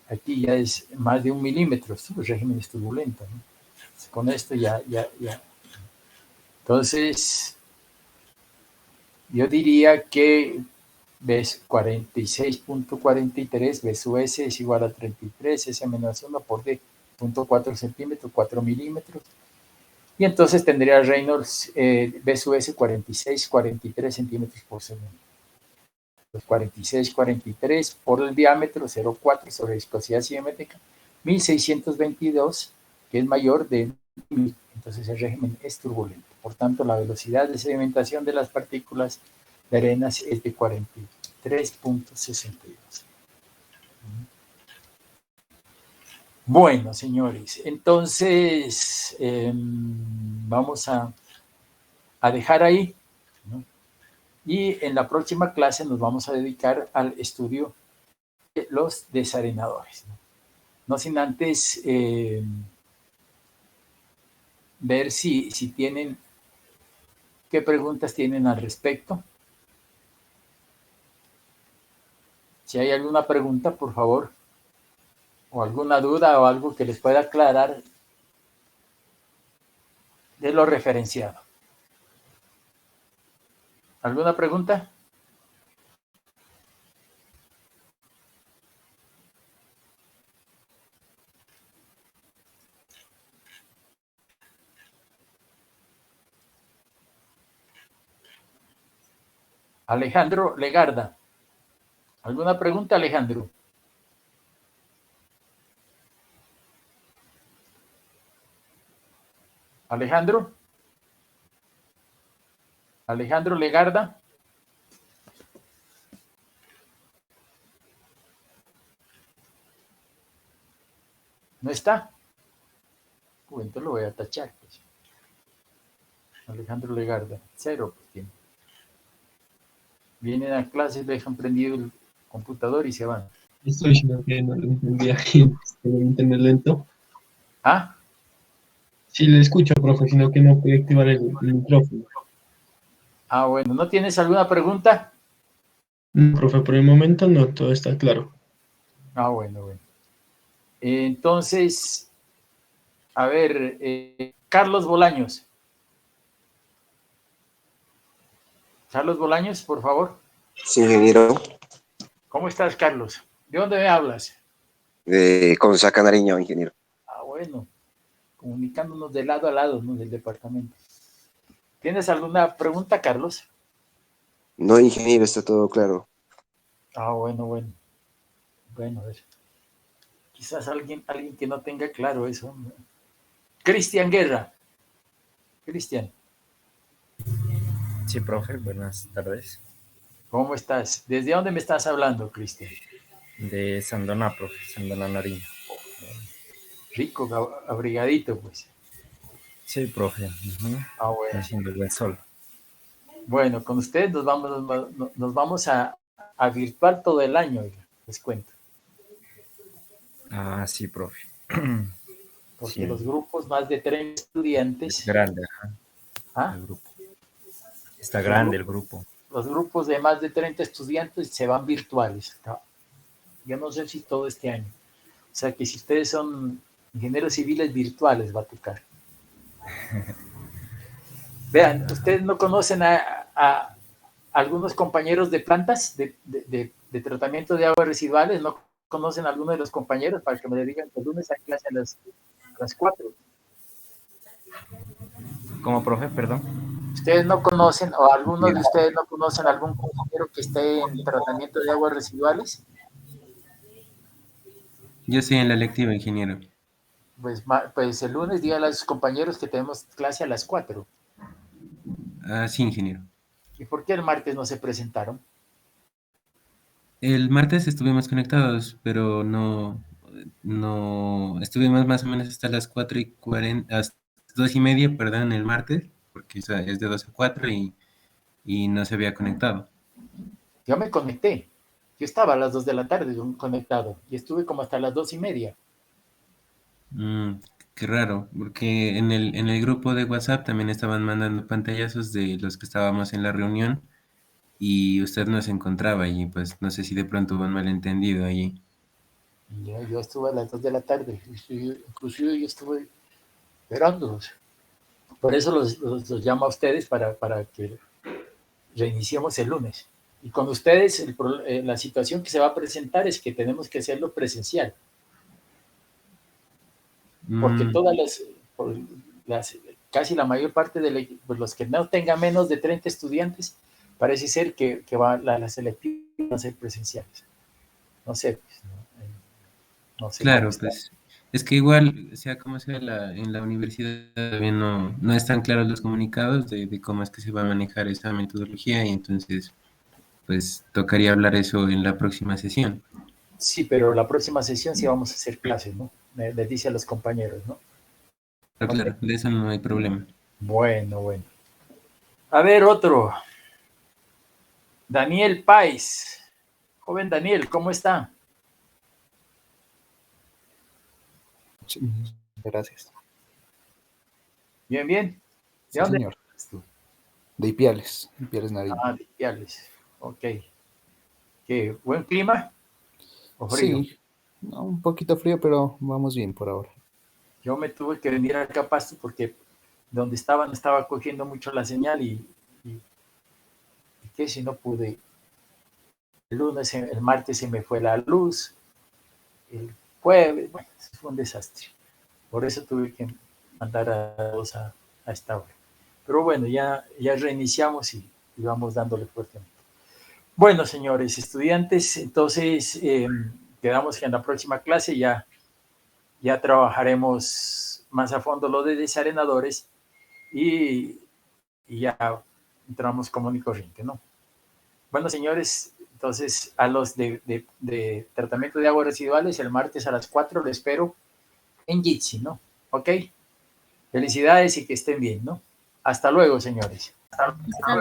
Aquí ya es más de 1 milímetro, ¿sí? El régimen es turbulento, ¿no? Con esto ya. Entonces, yo diría que ves 46.43, B sub S es igual a 33, S menos 1 por D, 0.4 centímetros, 4 milímetros. Y entonces tendría Reynolds B sub S 43 centímetros por segundo. 43 por el diámetro, 0,4 sobre viscosidad cinemática, 1622, que es mayor de 1000. Entonces el régimen es turbulento. Por tanto, la velocidad de sedimentación de las partículas de arenas es de 43.62. Bueno, señores, entonces vamos a dejar ahí, ¿no? Y en la próxima clase nos vamos a dedicar al estudio de los desarenadores, ¿no? No sin antes ver si tienen, qué preguntas tienen al respecto. Si hay alguna pregunta, por favor, o alguna duda o algo que les pueda aclarar de lo referenciado. ¿Alguna pregunta? Alejandro Legarda. ¿Alguna pregunta, Alejandro? Alejandro. Alejandro Legarda. ¿No está? Entonces lo voy a tachar, pues. Alejandro Legarda, 0, pues tiene. Vienen a clases, dejan prendido el computador y se van. Estoy diciendo que no lo entendía, que tengo el internet lento. ¿Ah? Sí, le escucho, profe, sino que no puede activar el micrófono. Ah, bueno, ¿no tienes alguna pregunta? No, profe, por el momento no, todo está claro. Ah, bueno, bueno. Entonces, a ver, Carlos Bolaños. Carlos Bolaños, por favor. Sí, ingeniero, ¿Cómo estás, Carlos? ¿De dónde me hablas? de Consaca Nariño, ingeniero. Ah, bueno, comunicándonos de lado a lado, ¿no? Del departamento. ¿Tienes alguna pregunta, Carlos? No, ingeniero, está todo claro. Ah, bueno, bueno. Bueno, a ver. Quizás alguien que no tenga claro eso. Cristian Guerra. Cristian, Sí, profe, buenas tardes. ¿cómo estás? ¿Desde dónde me estás hablando, Cristian? De Sandona, profe, Sandona Nariño. Rico, abrigadito, pues. Sí, profe. Ah, bueno. Haciendo buen sol. Bueno, con ustedes nos vamos a virtual todo el año, les cuento. Ah, sí, profe. Porque Sí, los grupos, más de 30 estudiantes. es grande, ajá, ¿Ah? el grupo. Está grande el grupo. Los grupos de más de 30 estudiantes se van virtuales. Yo no sé si todo este año. O sea que si ustedes son ingenieros civiles virtuales, va a tocar. Vean, ustedes no conocen a algunos compañeros de plantas de tratamiento de aguas residuales, no conocen a alguno de los compañeros para que me le digan que el lunes hay clase a las 4. ¿Cómo, profe? Perdón. Ustedes no conocen, o algunos de ustedes no conocen algún compañero que esté en tratamiento de aguas residuales. Yo estoy en la lectiva, ingeniero. Pues el lunes diga a los compañeros que tenemos clase a las 4. Ah, sí, ingeniero. ¿Y por qué el martes no se presentaron? El martes estuvimos conectados, pero no estuvimos más o menos hasta las 4:40, hasta 2:30, perdón, el martes, porque es de 2 a 4 y no se había conectado. Yo me conecté. Yo estaba a las 2 de la tarde conectado y estuve como hasta las 2:30. Qué raro, porque en el grupo de WhatsApp también estaban mandando pantallazos de los que estábamos en la reunión y usted no se encontraba y pues no sé si de pronto hubo un malentendido allí. Yo estuve a las 2 de la tarde. Inclusive yo estuve esperándolos. Por eso los llamo a ustedes para que reiniciemos el lunes. Y con ustedes la situación que se va a presentar es que tenemos que hacerlo presencial. Porque casi la mayor parte de los que no tengan menos de 30 estudiantes, parece ser que las selectivas van a ser presenciales. No sé, pues, no sé Claro, cómo está. pues es que igual, sea como sea, en la universidad todavía no están claros los comunicados de cómo es que se va a manejar esa metodología y entonces, pues tocaría hablar eso en la próxima sesión. Sí, pero la próxima sesión sí vamos a hacer clases, ¿no? Les dice a los compañeros, ¿no? Pero Okay. claro, de eso no hay problema. Bueno, bueno. A ver, otro. Daniel Páez. Joven Daniel, ¿cómo está? Sí, gracias. Bien, bien. ¿De Sí, dónde señor. eres tú? De Ipiales Nariño. Ah, de Ipiales. Ok. ¿Qué? ¿Buen clima o frío? Sí, no, un poquito frío, pero vamos bien por ahora. Yo me tuve que venir acá a Pasto porque donde estaba cogiendo mucho la señal y que si no pude. El martes se me fue la luz, el jueves, bueno, fue un desastre. Por eso tuve que mandar a esta hora. Pero bueno, ya reiniciamos y vamos dándole fuertemente. Bueno, señores estudiantes, entonces quedamos que en la próxima clase ya trabajaremos más a fondo lo de desarenadores y ya entramos común y corriente, ¿no? Bueno, señores, entonces a los de tratamiento de aguas residuales el martes a las 4 lo espero en Jitsi, ¿no? ¿Ok? Felicidades y que estén bien, ¿no? Hasta luego, señores. Hasta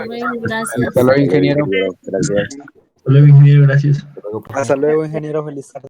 luego, gracias. Hasta luego, ingeniero. Gracias. Hola, ingeniero, gracias. Hasta luego, profe. Hasta luego, ingeniero. Feliz tarde.